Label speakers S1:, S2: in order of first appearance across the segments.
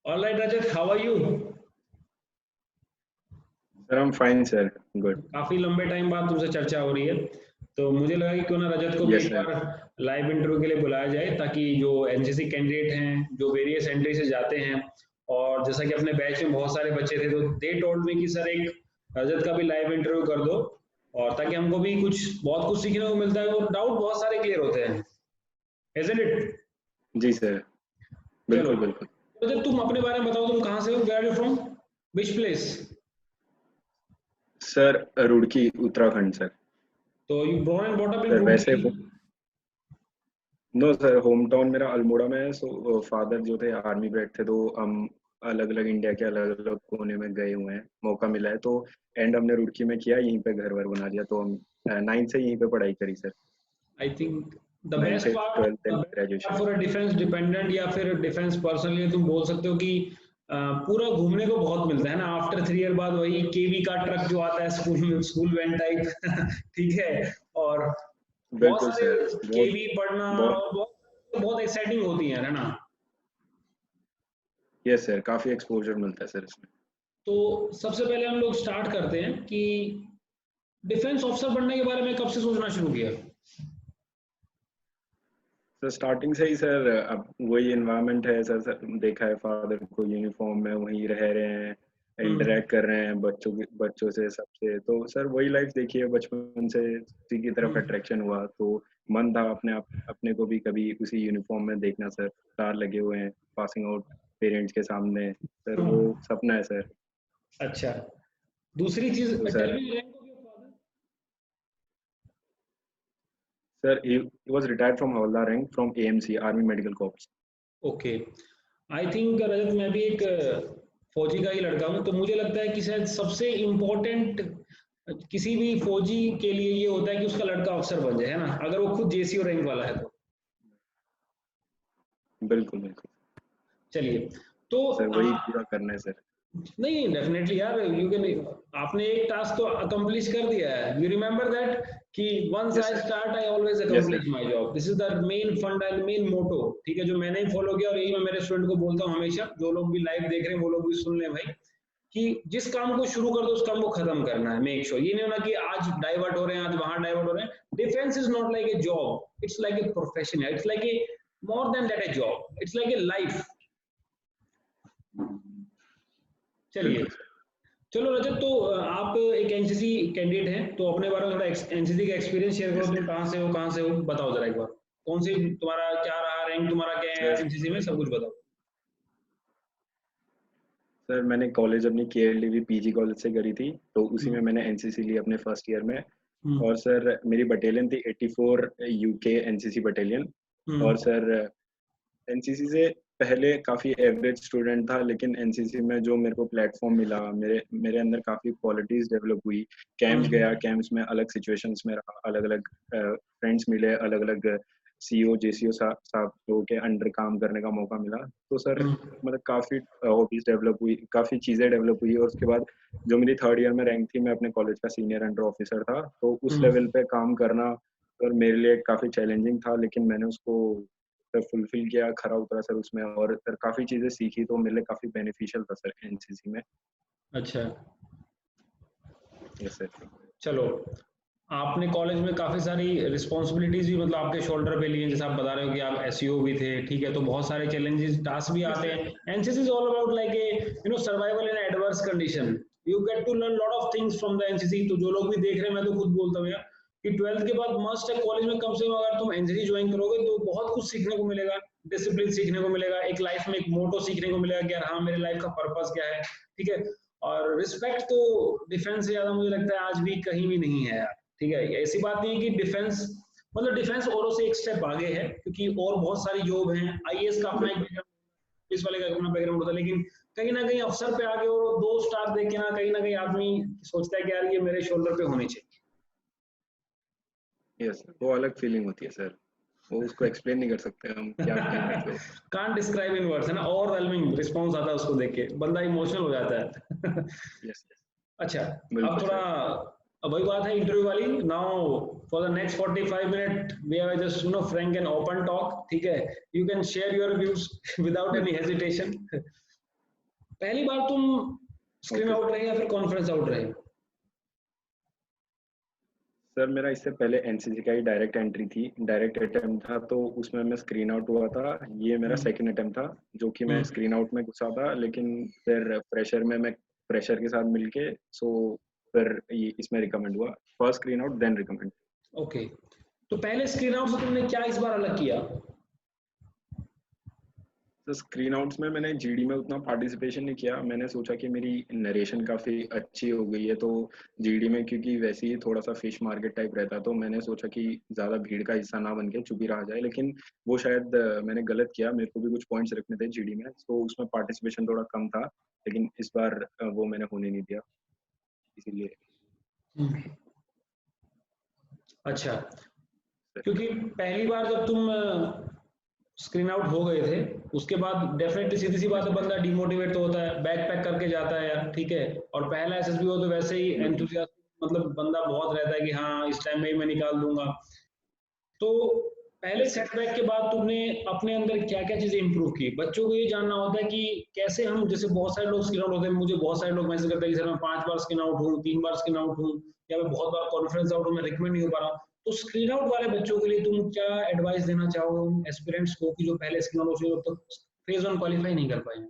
S1: All right, Rajat, how are you?
S2: Sir, I'm fine, sir. Good.
S1: काफी लंबे time बाद तुमसे चर्चा हो रही है, तो मुझे लगा कि क्यों ना रजत को भी
S2: Yes,
S1: एक
S2: sir.
S1: बार लाइव इंटरव्यू के लिए बुलाया जाए, ताकि जो एनसीसी कैंडिडेट हैं, जो वेरियस एंट्री से जाते हैं, और जैसा कि अपने बैच में बहुत सारे बच्चे थे, तो दे टोल्ड मी कि सर एक रजत का भी लाइव इंटरव्यू कर दो, और ताकि हमको भी कुछ बहुत कुछ सीखने को मिलता है, वो डाउट बहुत सारे क्लियर होते हैं, isn't it?
S2: जी सर,
S1: चलो,
S2: बिल्कुल बिल्कुल।
S1: रजत तुम अपने बारे में बताओ, तुम कहाँ से हो, where are you from, which place?
S2: Sir Roorkee Uttarakhand sir.
S1: तो you born and brought up in
S2: sir वैसे
S1: Roorkee?
S2: No sir, home town मेरा अल्मोड़ा में है। सो फादर जो थे आर्मी ब्रेड थे, तो हम अलग अलग इंडिया के अलग अलग कोने में गए हुए हैं, मौका मिला है तो एंड हमने रुड़की में किया, यहीं पे घर वर बना लिया। तो हम 9 से यहीं पे पढ़ाई करी sir.
S1: I think the
S2: 9
S1: best
S2: से
S1: part
S2: 12th and graduation.
S1: For a defence dependent या फिर डिफेंस पर्सनली तुम बोल सकते हो कि पूरा घूमने को बहुत मिलता है ना। आफ्टर 3 ईयर बाद वही केवी का ट्रक जो आता है स्कूल में, स्कूल वैन टाइप ठीक है, और बहुत
S2: बिल्कुल
S1: सारे
S2: सर, बहुत
S1: केवी पढ़ना,
S2: बहुत।
S1: और बहुत बहुत एक्साइटिंग होती है ना।
S2: यस सर, काफी एक्सपोजर मिलता है सर इसमें।
S1: तो सबसे पहले हम लोग स्टार्ट करते हैं कि डिफेंस ऑफिसर बनने के बारे में कब से सोचना शुरू किया?
S2: सर स्टार्टिंग से ही सर, अब वही एनवायरनमेंट है सर, देखा है फादर को यूनिफॉर्म में वहीं रह रहे हैं,
S1: हम्म।
S2: इंटरेक्ट कर रहे हैं बच्चों से सबसे, तो सर वही लाइफ देखी है बचपन से, उसी की तरफ
S1: हम्म।
S2: अट्रैक्शन हुआ। तो मन था अपने को भी कभी उसी यूनिफॉर्म में देखना सर। स्टार लगे हुए हैं, पासिंग आउट पेरेंट्स के सामने, सर वो
S1: हम्म।
S2: सपना है सर।
S1: अच्छा, दूसरी चीज,
S2: तो
S1: tell
S2: sir,
S1: me rank of your father.
S2: Sir he was retired from हवलदार rank from AMC army medical corps.
S1: Okay, I think Rajat मैं भी एक फौजी का ही लड़का हूँ, तो मुझे लगता है कि शायद सबसे इम्पोर्टेंट किसी भी फौजी के लिए ये होता है कि उसका लड़का अफसर बन जाए, है ना, अगर वो खुद जेसीओ रैंक वाला है तो।
S2: बिल्कुल बिल्कुल।
S1: चलिए, तो
S2: सर वही पूरा करना है सर।
S1: नहीं, डेफिनेटली यार, यू कैन, आपने एक टास्क तो अकम्प्लिश कर दिया है। यू रिमेंबर दैट कि once
S2: yes
S1: I
S2: sir.
S1: Start I always
S2: yes sir.
S1: Accomplish my job, this is the main fund and main motto, ठीक है, जो मैंने ही फॉलो किया, और यही मैं मेरे स्टूडेंट को बोलता हूँ हमेशा, जो लोग भी लाइव देख रहे हैं वो लोग भी सुन लें भाई, कि जिस काम को शुरू कर दो उस काम को खत्म करना है, मेक श्योर। ये नहीं होना कि आज डाइवर्ट हो रहे हैं, आज वहां डाइवर्ट हो रहे हैं। Defence is not like A job, it's like a profession, it's like a more than that A job, it's like a life. चलिए,
S2: बिल्कुल सर।
S1: चलो रजत, तो आप एक एनसीसी कैंडिडेट हैं, तो अपने बारे में थोड़ा एनसीसी का एक्सपीरियंस शेयर करो,
S2: यस
S1: तुम कहाँ से हो, कहाँ से हो, बताओ जरा एक बार, कौन सी, तुम्हारा क्या रहा रैंक, तुम्हारा क्या है
S2: सर।
S1: एनसीसी में, सब कुछ बताओ।
S2: सर मैंने कॉलेज अपनी केएलडीवी पीजी कॉलेज से करी थी, तो उसी में
S1: हम्म।
S2: मैंने एनसीसी ली अपने फर्स्ट ईयर में।
S1: हम्म।
S2: और सर मेरी बटालियन थी 84 यूके एनसीसी बटालियन। और
S1: हम्म।
S2: सर एनसीसी से पहले काफ़ी एवरेज स्टूडेंट था, लेकिन एनसीसी में जो मेरे को प्लेटफॉर्म मिला, मेरे मेरे अंदर काफ़ी क्वालिटीज़ डेवलप हुई। कैंप्स
S1: हम्म।
S2: गया, कैंप्स में अलग सिचुएशंस में रहा, अलग अलग फ्रेंड्स मिले, अलग अलग सीईओ जेसीओ साहब लोगों के अंडर काम करने का मौका मिला। तो सर
S1: हम्म।
S2: मतलब काफ़ी हॉबीज़ डेवलप हुई, काफ़ी चीज़ें डेवलप हुई। और उसके बाद जो मेरी थर्ड ईयर में रैंक थी, मैं अपने कॉलेज का सीनियर अंडर ऑफिसर था, तो उस लेवल
S1: हम्म।
S2: पे काम करना और मेरे लिए काफ़ी चैलेंजिंग था, लेकिन मैंने उसको सर फुलफिल किया, खरा उतरा सर उसमें, और सर काफ़ी चीज़ें सीखी, तो मेरे लिए काफ़ी बेनिफिशियल था सर एनसीसी में।
S1: अच्छा,
S2: यस सर।
S1: चलो, आपने कॉलेज में काफी सारी रिस्पॉन्सिबिलिटीज भी मतलब आपके शोल्डर पे लिए, जैसे आप बता रहे हो कि आप एसईओ भी थे, ठीक है, तो बहुत सारे चैलेंजेस टास्क भी
S2: यस
S1: आते
S2: सर।
S1: हैं। NCC is all about like a survival in adverse condition, you get to learn lot of things from the NCC. तो जो लोग भी देख रहे हैं, मैं तो खुद बोलता हूँ यार कि 12th के बाद मस्ट है कॉलेज में कम से कम, अगर तुम एनसीसी ज्वाइन करोगे तो बहुत कुछ सीखने को मिलेगा, डिसिप्लिन सीखने को मिलेगा, एक लाइफ में एक मोटो सीखने को मिलेगा कि यार हाँ, मेरे लाइफ का पर्पस क्या है, ठीक है। और रिस्पेक्ट तो डिफेंस से ज्यादा मुझे लगता है आज भी कहीं भी नहीं है यार, ठीक है। ऐसी बात नहीं है कि डिफेंस, मतलब डिफेंस औरों से एक स्टेप आगे है, क्योंकि और बहुत सारी जॉब हैं, आईएएस का अपना एक
S2: बिल्कुल।
S1: बैकग्राउंड, पुलिस वाले का अपना बैकग्राउंड होता है, लेकिन कहीं ना कहीं अफसर पे आगे और 2 स्टार देख के ना कहीं आदमी सोचता है कि यार ये मेरे शोल्डर पे होने
S2: यस सर, वो अलग फीलिंग होती है सर, वो उसको
S1: चाहिए।
S2: एक्सप्लेन नहीं कर सकते हम, क्या फील करते हो।
S1: कांट डिस्क्राइब इन वर्ड्स, है ना, ओवरवेलमिंग रिस्पॉन्स आता है उसको देख के, बंदा इमोशनल हो जाता है।
S2: यस।
S1: अच्छा, अब
S2: बिल्कुल
S1: थोड़ा,
S2: सर।
S1: अब वही बात है इंटरव्यू वाली, now for the next 45 minute we have just frank and open talk, ठीक है, you can share your views without any hesitation. पहली बार तुम स्क्रीन
S2: ओके
S1: आउट रहे या फिर कॉन्फ्रेंस आउट रहे?
S2: सर, मेरा इससे पहले एनसीसी का ही डायरेक्ट एंट्री थी, डायरेक्ट अटेम्प्ट था, तो उसमें मैं स्क्रीन आउट हुआ था। ये मेरा
S1: हम्म,
S2: सेकंड अटेम्प्ट था जो कि मैं
S1: हम्म,
S2: स्क्रीन आउट में घुसा था, लेकिन फिर फ्रेशर में मैं फ्रेशर के साथ मिलके सो फिर ये इसमें रिकमेंड हुआ। First screen out then recommend.
S1: Okay. तो पहले स्क्रीन आउट से तुमने क्या इस बार अलग किया?
S2: तो स्क्रीन आउट्स में मैंने जीडी में उतना पार्टिसिपेशन नहीं किया। मैंने सोचा कि मेरी नरेशन काफ़ी अच्छी हो गई है, तो जीडी में क्योंकि वैसे ही थोड़ा सा फिश मार्केट टाइप रहता, तो मैंने सोचा कि ज़्यादा भीड़ का हिस्सा ना बन के चुप ही रहा जाए। लेकिन वो शायद मैंने गलत किया, मेरे को भी कुछ पॉइंट्स रखने थे जीडी में, तो उसमें पार्टिसिपेशन थोड़ा कम था। लेकिन इस बार वो मैंने होने नहीं दिया, इसीलिए।
S1: हम्म, अच्छा। क्योंकि पहली बार जब तुम स्क्रीन आउट हो गए थे, उसके बाद डेफिनेटली सीधी सी बात है, बंदा डिमोटिवेट तो होता है, बैग पैक करके जाता है यार, ठीक है। और पहला एसएसबी हो तो वैसे ही
S2: बिल्कुल
S1: एंथुसियास्टिक, मतलब बंदा बहुत रहता है कि हाँ इस टाइम में ही मैं निकाल दूंगा। तो पहले
S2: यस सर।
S1: सेटबैक के बाद तुमने अपने अंदर क्या क्या चीजें इंप्रूव की? बच्चों को ये जानना होता है कि कैसे हम, जैसे बहुत सारे लोग स्किन आउट होते हैं, मुझे बहुत सारे लोग मैसेज करते हैं कि सर मैं 5 बार स्किन आउट हूँ, 3 बार स्किन आउट हूँ, या मैं बहुत बार कॉन्फ्रेंस आउट हूँ, मैं रिकमेंड नहीं हो पा रहा हूँ। तो स्क्रीन आउट वाले बच्चों के लिए तुम क्या एडवाइस देना चाहोगे उन एस्पिरेंट्स को कि जो पहले स्क्रीन आउट हुए तो फेज 1 क्वालिफाई नहीं कर पाए?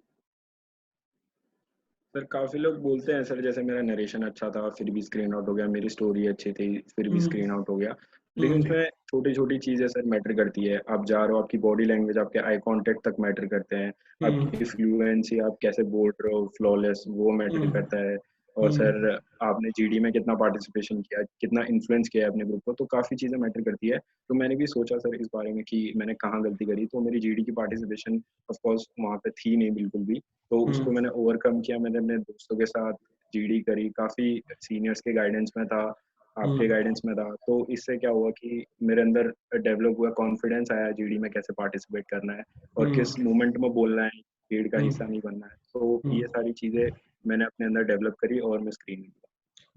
S2: सर, काफी लोग बोलते हैं सर, जैसे मेरा नरेशन अच्छा था फिर भी स्क्रीन आउट हो गया, मेरी स्टोरी अच्छी थी फिर भी
S1: हम्म,
S2: स्क्रीन आउट हो गया। लेकिन
S1: हम्म,
S2: उसमें छोटी छोटी चीजें सर मैटर करती है। आप जा रहे हो, आपकी बॉडी लैंग्वेज, आपके आई कांटेक्ट तक मैटर करते हैं। आपकी
S1: हम्म,
S2: फ्लुएंसी, आप कैसे बोल रहे हो फ्लॉलेस, वो मैटर
S1: हम्म,
S2: करता है। और
S1: हम्म,
S2: सर, आपने जीडी में कितना पार्टिसिपेशन किया, कितना इन्फ्लुएंस किया है अपने ग्रुप को, तो काफी चीजें मैटर करती है। तो मैंने भी सोचा सर इस बारे में कि मैंने कहाँ गलती करी, तो मेरी जीडी की पार्टिसिपेशन ऑफ कोर्स वहाँ पे थी नहीं बिल्कुल भी। तो उसको
S1: हम्म,
S2: मैंने ओवरकम किया, मैंने अपने दोस्तों के साथ जीडी करी, काफी सीनियर्स के गाइडेंस में था, आपके
S1: हम्म,
S2: गाइडेंस में था। तो इससे क्या हुआ कि मेरे अंदर डेवलप हुआ, कॉन्फिडेंस आया जीडी में कैसे पार्टिसिपेट करना है और किस
S1: हम्म,
S2: मूवमेंट में बोलना है, भीड़ का हिस्सा
S1: हम्म,
S2: नहीं बनना है। तो ये
S1: हम्म।
S2: सारी चीजें मैंने अपने अंदर डेवलप करी और मैं स्क्रीन में किया।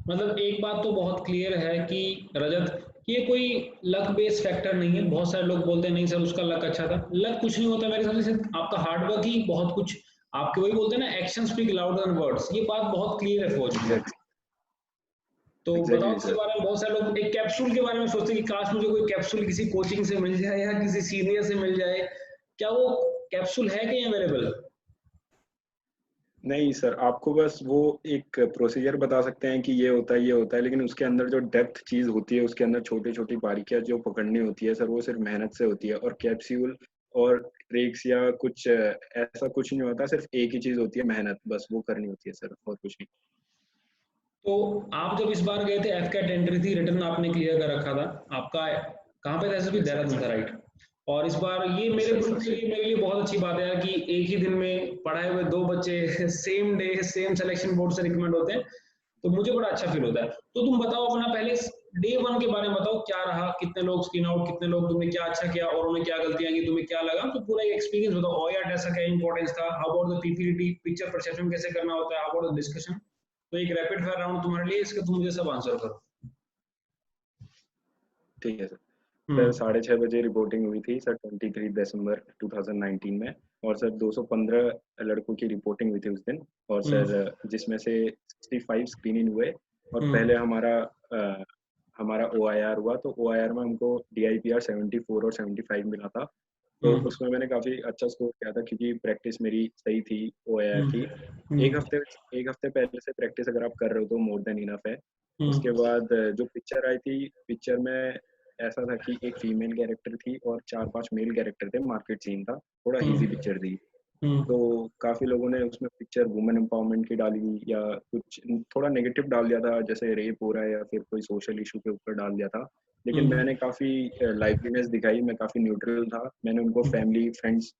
S1: मतलब एक बात तो बहुत क्लियर है कि रजत, ये कोई लक बेस्ड फैक्टर नहीं है। बहुत सारे लोग बोलते हैं नहीं सर उसका लक अच्छा था, लक कुछ नहीं होता मेरे हिसाब से, सिर्फ आपका हार्डवर्क ही बहुत कुछ। आपके वही बोलते हैं ना, action speak louder than words, ये बात बहुत क्लियर है फौज।
S2: एग्जैक्टली।
S1: तो बताओ
S2: एग्जैक्टली
S1: इसके
S2: सर।
S1: बारे में। बहुत सारे लोग एक कैप्सूल के बारे में सोचते हैं कि काश मुझे कोई कैप्सूल किसी कोचिंग से मिल जाए या किसी सीनियर से मिल जाए। क्या वो कैप्सूल है कहीं अवेलेबल?
S2: नहीं सर, आपको बस वो एक प्रोसीजर बता सकते हैं कि ये होता है ये होता है, लेकिन उसके अंदर जो डेप्थ चीज होती है, उसके अंदर छोटी छोटी बारीकियां जो पकड़नी होती है सर, वो सिर्फ मेहनत से होती है। और कैप्सूल और ट्रिक्स या कुछ ऐसा कुछ नहीं होता, सिर्फ एक ही चीज होती है, मेहनत, बस वो करनी होती है सर, और कुछ नहीं।
S1: तो आप जब इस बार गए थे, एफ कैट एंट्री थी, रिटर्न आपने क्लियर कर रखा था आपका, कहाँ पे था एसएसबी?
S2: Yes sir.
S1: देहरादून था, राइट? और इस बार ये
S2: यस
S1: मेरे
S2: सर,
S1: ग्रुप के
S2: फर्स्ट ईयर।
S1: लिए, मेरे लिए बहुत अच्छी बात है यार कि एक ही दिन में पढ़ाए हुए दो बच्चे same day same selection board से रिकमेंड होते हैं। तो मुझे बड़ा अच्छा फील होता है। तो तुम बताओ अपना पहले डे 1 के बारे में बताओ, क्या रहा, कितने लोग स्क्रीन आउट, कितने लोग, तुमने क्या अच्छा किया और उन्होंने क्या गलतियां की, तुम्हें क्या लगा, तो पूरा एक्सपीरियंस बताओ। ओया ऐसा क्या इंपॉर्टेंस था, how about the PPT, picture perception कैसे करना होता है, हाउ अबाउट द डिस्कशन। तो एक रैपिड फायर राउंड तुम्हारे लिए, इसका तुम मुझे सब आंसर करो।
S2: ठीक है सर। सर,
S1: हम्म,
S2: 6:30 बजे रिपोर्टिंग हुई थी सर, 23 दिसंबर 2019 में। और सर 215 लड़कों की रिपोर्टिंग हुई थी उस दिन। और
S1: हम्म,
S2: सर जिसमें से 65 स्क्रीनिंग हुए। और
S1: हम्म,
S2: पहले हमारा OIR हुआ, तो OIR में हमको DIPR 74 और 75 मिला था। तो
S1: हम्म,
S2: उसमें मैंने काफ़ी अच्छा स्कोर किया था, क्योंकि प्रैक्टिस मेरी सही थी OIR
S1: हम्म,
S2: की। एक
S1: हम्म,
S2: हफ्ते एक हफ्ते पहले से प्रैक्टिस अगर आप कर रहे हो तो मोर देन इनफ है। उसके
S1: हम्म,
S2: बाद जो पिक्चर आई थी, पिक्चर में ऐसा था कि एक फीमेल कैरेक्टर थी और 4-5 मेल कैरेक्टर थे, मार्केट सीन था, थोड़ा इजी
S1: हम्म,
S2: पिक्चर थी। तो
S1: हम्म,
S2: काफी लोगों ने उसमें पिक्चर वुमेन एम्पावरमेंट की डाली या कुछ थोड़ा नेगेटिव डाल दिया था, जैसे रेप हो रहा है या फिर कोई सोशल इशू के ऊपर डाल दिया था। लेकिन
S1: हम्म,
S2: मैंने काफी लाइवलीनेस दिखाई, मैं काफी न्यूट्रल था। मैंने उनको फैमिली फ्रेंड्स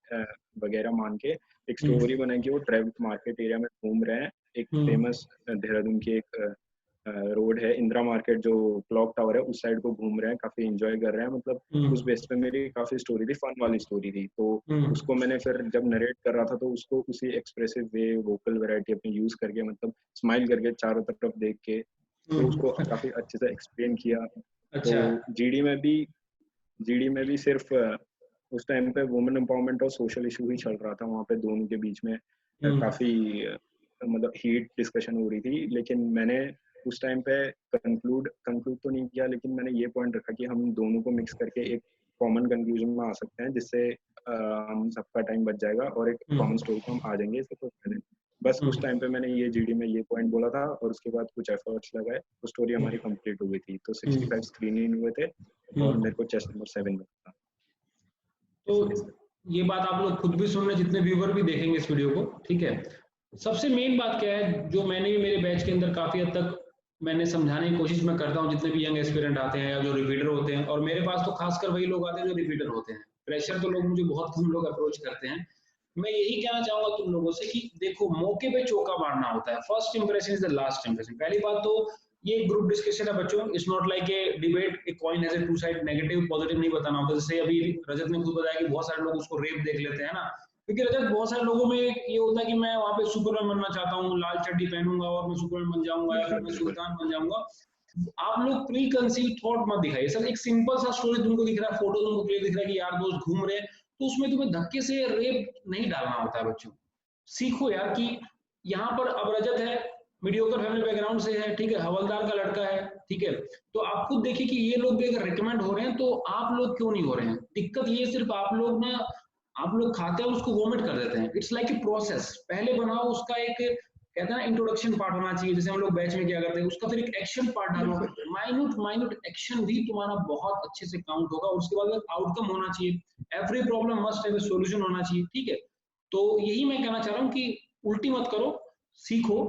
S2: वगैरह मान के एक स्टोरी
S1: हम्म,
S2: बनाई कि वो ट्रेवल मार्केट एरिया में घूम रहे हैं। एक
S1: हम्म,
S2: फेमस देहरादून की एक रोड है इंदिरा मार्केट, जो क्लॉक टावर है, उस साइड को घूम रहे हैं, काफी इंजॉय कर रहे हैं, मतलब उस
S1: हम्म,
S2: बेस पे मेरी काफी स्टोरी थी, फन वाली स्टोरी थी। तो
S1: हम्म,
S2: उसको मैंने फिर जब नरेट कर रहा था, तो उसको उसी एक्सप्रेसिव वे, वोकल वैरायटी अपनी यूज करके, मतलब स्माइल करके, चारों तरफ देख के, तो उसको
S1: हम्म।
S2: काफी अच्छे से एक्सप्लेन किया। तो
S1: अच्छा।
S2: जीडी में भी जीडी में भी सिर्फ उस टाइम पे वुमेन एम्पावरमेंट और सोशल इशू ही चल रहा था वहाँ पे, दोनों के बीच में काफी मतलब हीट डिस्कशन हो रही थी। लेकिन मैंने उस टाइम पे कंक्लूड तो नहीं किया, लेकिन मैंने ये पॉइंट रखा कि हम दोनों को मिक्स करके एक कॉमन कंक्लूजन में आ सकते हैं, जिससे हम सबका टाइम बच जाएगा और एक कॉमन स्टोरी पे हम आ जाएंगे। इससे तो बस उस टाइम पे मैंने ये जीडी में ये पॉइंट बोला था, और उसके बाद कुछ एफर्ट्स लगाए तो स्टोरी हमारी कंप्लीट हो गई थी। तो 65 स्क्रीन इन हुए थे और मेरे को चेस्ट नंबर 7 मिला था।
S1: तो ये बात आप लोग खुद भी सुन रहे, जितने व्यूअर भी देखेंगे इस वीडियो को, ठीक है। सबसे मेन बात क्या है, जो मैंने भी मेरे बैच के अंदर काफी हद तक मैंने समझाने की कोशिश मैं करता हूँ, जितने भी यंग एस्पिरेंट आते हैं या जो रिपीटर होते हैं, और मेरे पास तो खासकर वही लोग आते हैं जो रिपीटर होते हैं। प्रेशर तो लोग मुझे बहुत कम लोग अप्रोच करते हैं। मैं यही कहना चाहूंगा तुम लोगों से कि देखो, मौके पे चौका मारना होता है। First impression is the last impression. पहली बात तो ये ग्रुप डिस्कशन है बच्चों, it's not like a debate, a coin has a two side, negative positive नहीं बताना होता। जैसे अभी रजत ने खुद बताया कि बहुत सारे लोग उसको रेप देख लेते हैं ना, क्योंकि रजत बहुत सारे लोगों में ये होता है कि मैं वहां पे सुपरमैन बनना चाहता हूँ, लाल चड्डी पहनूंगा और मैं सुपरमैन बन जाऊंगा, या फिर मैं सुल्तान बन जाऊंगा। आप लोग प्री कंसीव थॉट मत दिखाइए सर। एक सिंपल सा स्टोरी तुमको दिख रहा है, फोटो तुमको क्लियर दिख रहा है कि यार दोस्त घूम रहे हैं, तो उसमें तुम्हें धक्के से रेप नहीं डालना होता है। बच्चों सीखो यार कि यहाँ पर अब रजत है, मीडियोकर फैमिली बैकग्राउंड से है, ठीक है, हवलदार का लड़का है, ठीक है। तो आप खुद देखिए कि ये लोग भी अगर रिकमेंड हो रहे हैं तो आप लोग क्यों नहीं हो रहे हैं। दिक्कत ये सिर्फ आप लोग ना, आप लोग खाते हैं उसको वोमिट कर देते हैं। इट्स लाइक ए प्रोसेस, पहले बनाओ उसका एक, कहते हैं ना, इंट्रोडक्शन पार्ट होना चाहिए। जैसे हम लोग बैच में क्या करते हैं, उसका फिर एक एक्शन पार्ट डालो, माइन्यूट एक्शन भी तुम्हारा बहुत अच्छे से काउंट होगा। उसके बाद आउटकम होना चाहिए। Every problem must have a solution होना चाहिए, ठीक है। तो यही मैं कहना चाह रहा हूँ कि उल्टी मत करो, सीखो,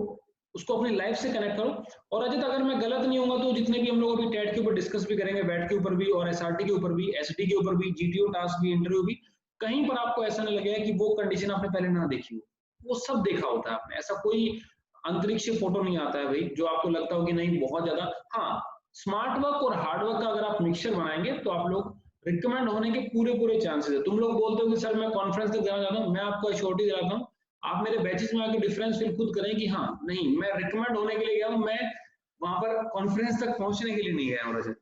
S1: उसको अपनी लाइफ से कनेक्ट करो। और अजित, अगर मैं गलत नहीं होऊंगा तो जितने भी हम लोग अभी टेट के ऊपर डिस्कस भी करेंगे, बैट के ऊपर भी, और एसआरटी के ऊपर भी, एसडी के ऊपर भी, जीटीओ टास्क भी, इंटरव्यू भी, कहीं पर आपको ऐसा नहीं लगेगा कि वो कंडीशन आपने पहले ना देखी हो। वो सब देखा होता है आपने। ऐसा कोई अंतरिक्ष फोटो नहीं आता है भाई जो आपको लगता हो कि नहीं बहुत ज्यादा। हाँ, स्मार्ट वर्क और हार्ड वर्क का अगर आप मिक्सचर बनाएंगे तो आप लोग रिकमेंड होने के पूरे पूरे चांसेस है। तुम लोग बोलते हो कि सर मैं कॉन्फ्रेंस तक जाना चाहता हूँ, मैं आपको एश्योरिटी दिलाता हूँ, आप मेरे बैचेस में आके डिफरेंस फील खुद करें कि हाँ नहीं, मैं रिकमेंड होने के लिए गया हूँ, मैं वहां पर कॉन्फ्रेंस तक पहुंचने के लिए नहीं गया हूँ रजत।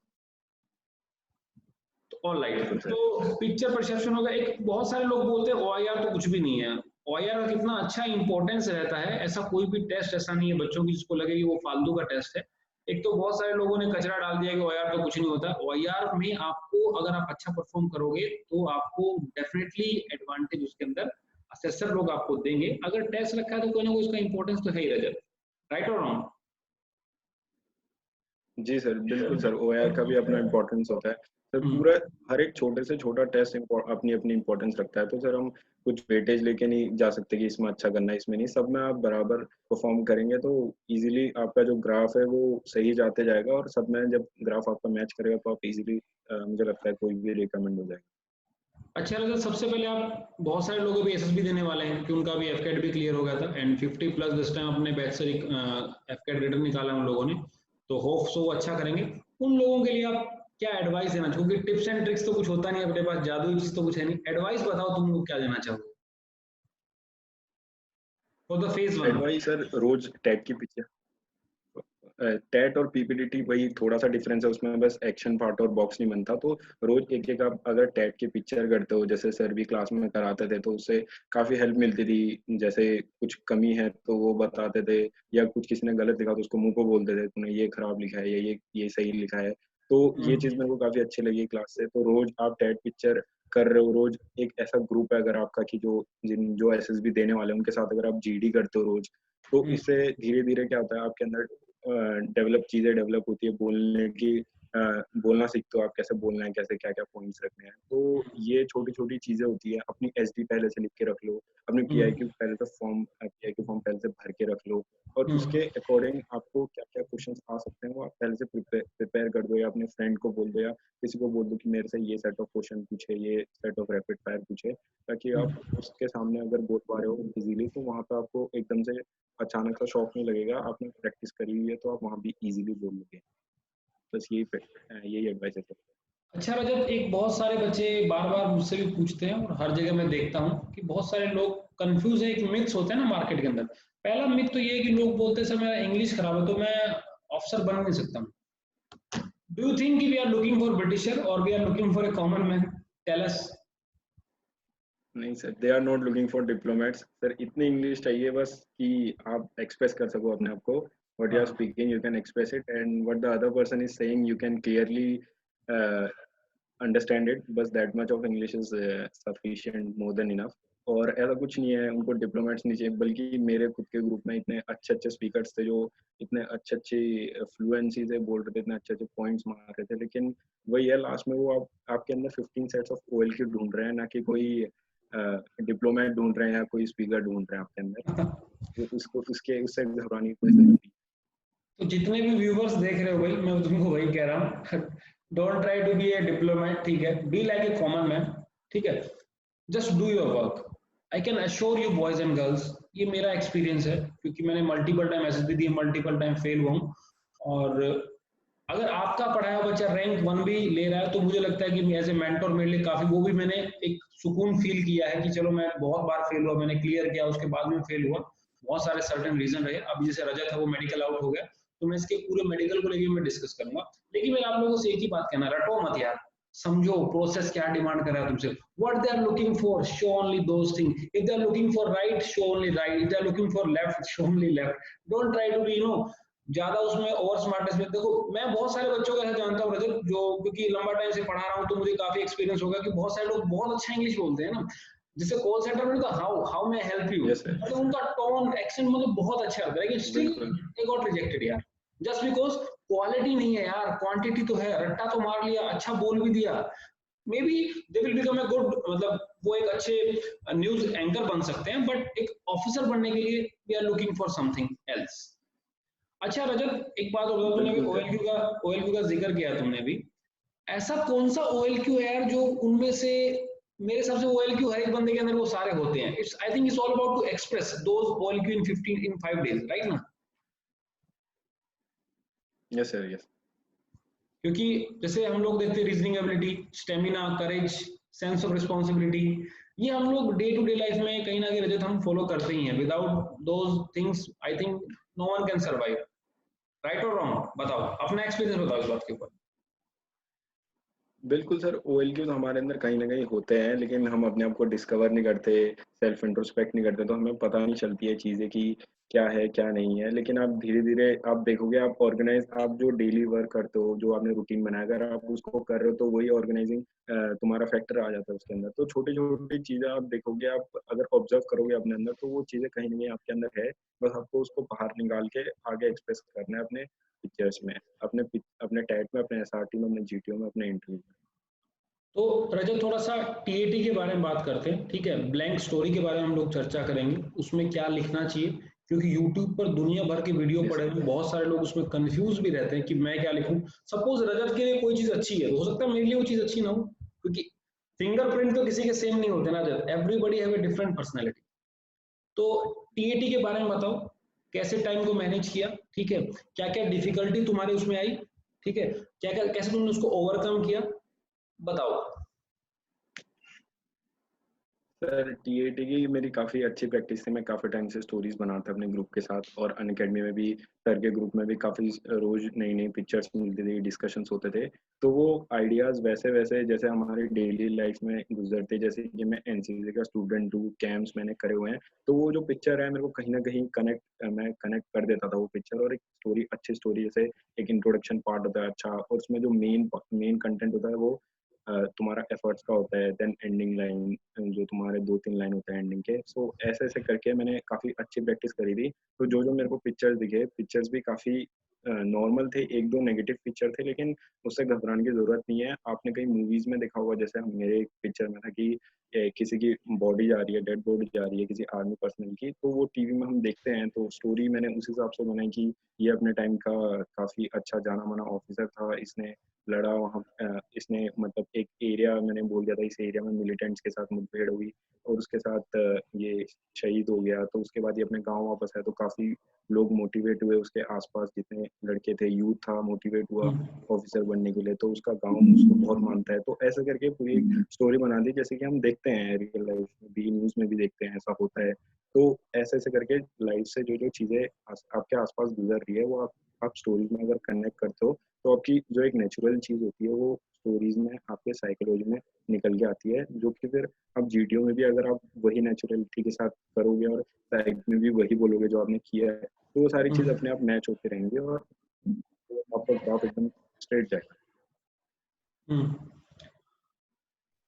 S1: ऑल राइट, तो पिक्चर परसेप्शन होगा एक। बहुत सारे लोग बोलते हैं ओआईआर तो कुछ भी नहीं है। ओआईआर का कितना अच्छा इंपॉर्टेंस रहता है। ऐसा कोई भी टेस्ट ऐसा नहीं है बच्चों की जिसको लगे कि वो फालतू का टेस्ट है। एक तो बहुत सारे लोगों ने कचरा डाल दिया कि ओआईआर तो कुछ नहीं होता। ओआईआर में आपको, अगर आप अच्छा परफॉर्म करोगे तो आपको डेफिनेटली एडवांटेज उसके अंदर असेसर लोग आपको देंगे। अगर टेस्ट रखा है तो कोई ना कोई उसका इंपॉर्टेंस तो है ही रजत, राइट और रॉन्ग?
S2: जी सर, बिल्कुल सर, ओआईआर का भी अपना इम्पोर्टेंस होता है सर। पूरा हर एक छोटे से छोटा टेस्ट अपनी अपनी इम्पोर्टेंस रखता है। तो सर हम कुछ वेटेज लेके नहीं जा सकते कि इसमें अच्छा करना है, इसमें नहीं। सब में आप बराबर परफॉर्म करेंगे तो इजीली आपका जो ग्राफ है वो सही जाते जाएगा, और सब में जब ग्राफ आपका मैच करेगा तो आप इजीली, मुझे लगता है, कोई भी रिकमेंड हो जाएगा।
S1: अच्छा रजत, सबसे पहले आप, बहुत सारे लोग भी एसएसबी देने वाले हैं कि उनका भी एफकेट भी क्लियर हो गया था, एंड 50 प्लस दिस टाइम अपने बैच से एफकेट रिटर्न निकाला उन लोगों ने, तो होप सो अच्छा करेंगे। उन लोगों के लिए आप क्या एडवाइस देना चाहोगे? टिप्स एंड ट्रिक्स तो कुछ होता नहीं अपने पास, जादुई चीज तो कुछ है नहीं। एडवाइस बताओ, तुम लोग क्या देना चाहोगे for the phase one?
S2: Advice sir, रोज टैग के पीछे, टेट और पीपीडीटी वही थोड़ा सा डिफरेंस है उसमें, बस एक्शन पार्ट और बॉक्स नहीं बनता। तो रोज एक एक आप अगर टेट के पिक्चर करते हो, जैसे सर भी क्लास में कराते थे, तो उससे काफी हेल्प मिलती थी। जैसे कुछ कमी है तो वो बताते थे, या कुछ किसी ने गलत लिखा तो उसको मुंह को बोलते थे तूने ये खराब लिखा है, ये सही लिखा है। तो ये चीज मेरे को काफी अच्छी लगी क्लास से। तो रोज आप टेट पिक्चर कर रहे हो, रोज एक ऐसा ग्रुप है अगर आपका कि जो एसएसबी देने वाले हैं उनके साथ अगर आप जीडी करते हो रोज, तो इससे धीरे धीरे क्या होता है, आपके अंदर चीजें डेवलप होती है, बोलने की, बोलना सीखते हो आप, कैसे बोलना है, कैसे क्या क्या पॉइंट्स रखने हैं। तो ये छोटी छोटी चीजें होती है। अपनी एसडी पहले से लिख के रख लो, अपनी पीआईक्यू पहले से भर के रख लो, और उसके अकॉर्डिंग आपको क्या क्या क्वेश्चंस आ सकते हैं वो आप पहले से प्रिपेयर कर दो, या अपने फ्रेंड को बोल दो, या किसी को बोल दो कि मेरे से ये सेट ऑफ क्वेश्चन पूछे, ये सेट ऑफ रैपिड फायर पूछे, ताकि आप उसके सामने अगर बोल पा रहे हो इजीली तो वहां पे आपको एकदम से अचानक सा शौक नहीं लगेगा। आपने प्रैक्टिस करी हुई है तो आप वहाँ भी इजीली बोल लोगे। बस यही एडवाइस है सर।
S1: अच्छा रजत, एक बहुत सारे बच्चे बार बार मुझसे भी पूछते हैं और हर जगह मैं देखता हूँ कि बहुत सारे लोग कंफ्यूज है। एक मिथ्स होते हैं ना मार्केट के अंदर। पहला मिथ तो ये है कि लोग बोलते हैं सर मेरा इंग्लिश खराब है तो मैं ऑफिसर बन नहीं सकता हूँ। Do you think we are looking for Britisher और we are looking for a common man? Tell us.
S2: नहीं sir, they are not looking for diplomats sir. इतनी इंग्लिश चाहिए बस कि आप एक्सप्रेस कर सको अपने आप को। व्हाट यू आर
S1: हाँ।
S2: Speaking you can express it, and what the other person is saying you can clearly understand it. बस that much of English is sufficient, more than enough. और ऐसा कुछ नहीं है उनको डिप्लोमेट्स नहीं चाहिए, बल्कि मेरे खुद के ग्रुप में इतने अच्छे अच्छे स्पीकर्स थे जो इतने अच्छे अच्छे फ्लुएंसी से बोल रहे थे, इतने अच्छे अच्छे पॉइंट्स मार रहे थे, लेकिन वही है लास्ट में वो आपके अंदर 15 सेट्स ऑफ ओएल की ढूंढ रहे हैं, ना कि कोई डिप्लोमेट ढूंढ रहे हैं या कोई स्पीकर ढूंढ रहे हैं आपके अंदर। तो उसको उसके उससे घबराने की कोई जरूरत नहीं।
S1: तो जितने भी व्यूवर्स देख रहे हो भाई, मैं तुमको वही कह रहा हूँ, don't try to be a diplomat, ठीक है, be like a common man, ठीक है, just do your work. I can assure you boys and girls, ये मेरा एक्सपीरियंस है, क्योंकि मैंने मल्टीपल टाइम एसएसबी दी, मल्टीपल टाइम फेल हुआ हूँ। और अगर आपका पढ़ाया हुआ बच्चा रैंक 1 भी ले रहा है, तो मुझे लगता है कि एज ए मेंटर मेरे लिए काफी, वो भी मैंने एक सुकून फील किया है कि चलो मैं बहुत बार फेल हुआ, मैंने क्लियर किया, उसके बाद में फेल हुआ, बहुत सारे सर्टेन रीजन रहे। अब जैसे रजत है वो मेडिकल आउट हो गया, तो मैं इसके पूरे मेडिकल को लेकर मैं डिस्कस करूंगा। लेकिन मैं आप लोगों से एक ही बात कहना, रटो मत यार, समझो प्रोसेस क्या डिमांड कर रहा है तुमसे। What they are looking for, show only those thing. If they are looking for right, show only right. If they are looking for left, show only left. Don't try to be ज्यादा उसमें over smartness में। देखो मैं बहुत सारे बच्चों को ऐसा जानता हूँ रजत, जो क्योंकि लंबा टाइम से पढ़ा रहा हूँ तो मुझे काफी एक्सपीरियंस होगा कि बहुत सारे लोग बहुत अच्छा इंग्लिश बोलते हैं ना, जिससे कॉल सेंटर में कहा how how may help you,
S2: yes sir.
S1: मतलब उनका टोन एक्सेंट मतलब बहुत अच्छा होता है, लेकिन स्टिल
S2: बिल्कुल।
S1: दे गॉट रिजेक्टेड यार, जस्ट बिकॉज क्वालिटी नहीं है यार, क्वांटिटी तो है, रट्टा तो मार लिया, अच्छा बोल भी दिया, may be they will become a good, मतलब वो एक अच्छे न्यूज एंकर बन सकते हैं, बट एक ऑफिसर बनने के लिए we are looking for something else. अच्छा रजत, एक बात और तुमने अभी
S2: बिल्कुल सर।
S1: ओएलक्यू का जिक्र किया तुमने अभी, ऐसा कौन सा ओएलक्यू है यार जो उनमें से, मेरे हिसाब से ओएलक्यू हर एक बंदे के अंदर वो सारे होते हैं, it's I think it's all about to express those OLQ in 15 in 5 days, right ना?
S2: Yes sir. यस।
S1: क्योंकि जैसे हम लोग देखते हैं reasoning ability, stamina, courage, sense of responsibility, ये हम लोग डे टू डे लाइफ में कहीं ना कहीं रजत हम फॉलो करते ही हैं। Without those things I think no one can survive, right और रॉन्ग, बताओ अपना एक्सपीरियंस बताओ इस बात के ऊपर।
S2: बिल्कुल सर, ओएलक्यू तो हमारे अंदर कहीं ना कहीं होते हैं, लेकिन हम अपने आप को डिस्कवर नहीं करते, सेल्फ इंट्रोस्पेक्ट नहीं करते, तो हमें पता नहीं चलती है चीज़ें कि क्या है क्या नहीं है। लेकिन आप धीरे धीरे आप देखोगे, आप ऑर्गेनाइज, आप जो डेली वर्क करते हो, जो आपने रूटीन बनाया, अगर आप उसको कर रहे हो तो वही ऑर्गेनाइजिंग तुम्हारा फैक्टर आ जाता है उसके अंदर। तो छोटी छोटी चीज़ें आप देखोगे, आप अगर ऑब्जर्व करोगे अपने अंदर, तो वो चीज़ें कहीं ना कहीं आपके अंदर है। बस आपको उसको बाहर निकाल के आगे एक्सप्रेस करना है अपने पिक्चर्स में, अपने टैट में, अपने एसआरटी में, अपने जीटीओ में, अपने इंटरव्यू में।
S1: तो रजत थोड़ा सा टीएटी के बारे में बात करते हैं, ठीक है, ब्लैंक स्टोरी के बारे में हम लोग चर्चा करेंगे, उसमें क्या लिखना चाहिए, क्योंकि यूट्यूब पर दुनिया भर के वीडियो
S2: यस
S1: पड़े
S2: सर।
S1: हुए, बहुत सारे लोग उसमें कंफ्यूज भी रहते हैं कि मैं क्या लिखूं। सपोज रजत के लिए कोई चीज अच्छी है, हो सकता है मेरे लिए वो चीज अच्छी ना हो, क्योंकि फिंगरप्रिंट तो किसी के सेम नहीं होते ना Rajat, everybody have a different personality. तो टीएटी के बारे में बताओ, कैसे टाइम को मैनेज किया, ठीक है, क्या क्या डिफिकल्टी तुम्हारे उसमें आई, ठीक है, क्या क्या कैसे तुमने उसको ओवरकम किया, बताओ।
S2: सर टीएटी की मेरी काफ़ी अच्छी प्रैक्टिस थी, मैं काफ़ी टाइम से स्टोरीज बनाता अपने ग्रुप के साथ, और अनअकैडमी में भी सर के ग्रुप में भी काफ़ी रोज नई नई पिक्चर्स मिलती थी, डिस्कशंस होते थे। तो वो आइडियाज़ वैसे वैसे जैसे हमारी डेली लाइफ में गुजरते, जैसे कि मैं एनसीसी का स्टूडेंट हूँ, कैंप्स मैंने करे हुए हैं, तो वो जो पिक्चर है मेरे को कहीं ना कहीं मैं कनेक्ट कर देता था वो पिक्चर, और एक स्टोरी, अच्छी स्टोरी, जैसे एक इंट्रोडक्शन पार्ट होता है अच्छा, और उसमें जो मेन कंटेंट होता है वो तुम्हारा एफर्ट्स का होता है, देन एंडिंग लाइन जो तुम्हारे 2-3 लाइन होते हैं एंडिंग के। सो ऐसे ऐसे करके मैंने काफ़ी अच्छी प्रैक्टिस करी थी। तो जो जो मेरे को पिक्चर्स दिखे, पिक्चर्स भी काफ़ी नॉर्मल थे, एक दो नेगेटिव पिक्चर थे, लेकिन उससे घबराने की ज़रूरत नहीं है। आपने कहीं मूवीज़ में देखा होगा, जैसे मेरे एक पिक्चर में था कि किसी की बॉडी जा रही है, डेड बॉडी जा रही है किसी आर्मी पर्सनल की, तो वो टीवी में हम देखते हैं, तो स्टोरी मैंने उस हिसाब से बनाई कि ये अपने टाइम का काफ़ी अच्छा जाना माना ऑफिसर था, इसने लड़ा वहाँ, इसने मतलब एक एरिया मैंने बोल दिया था, इस एरिया में मिलिटेंट्स के साथ मुठभेड़ हुई और उसके साथ ये शहीद हो गया, तो उसके बाद ये अपने गांव वापस आया, तो काफ़ी लोग मोटिवेट हुए, उसके आसपास जितने लड़के थे, यूथ था, मोटिवेट हुआ ऑफिसर बनने के लिए, तो उसका गांव उसको बहुत मानता है। तो ऐसा करके पूरी एक स्टोरी बना दी, जैसे कि हम देखते हैं रियल लाइफ में भी, न्यूज़ में भी देखते हैं, ऐसा होता है। तो ऐसे ऐसे करके लाइफ से जो जो चीज़ें आपके आसपास गुजर रही है, वो आप स्टोरीज में अगर कनेक्ट करते हो, तो आपकी जो एक नेचुरल चीज़ होती है वो स्टोरीज में आपके साइकोलॉजी में निकल के आती है, जो कि फिर आप जीटीओ में भी अगर आप वही नेचुरलिटी के साथ करोगे और साइड में भी वही बोलोगे जो आपने किया है, तो वो सारी चीज अपने आप मैच होते रहेंगे और आपका ग्राफ एकदम स्ट्रेट जाएगा।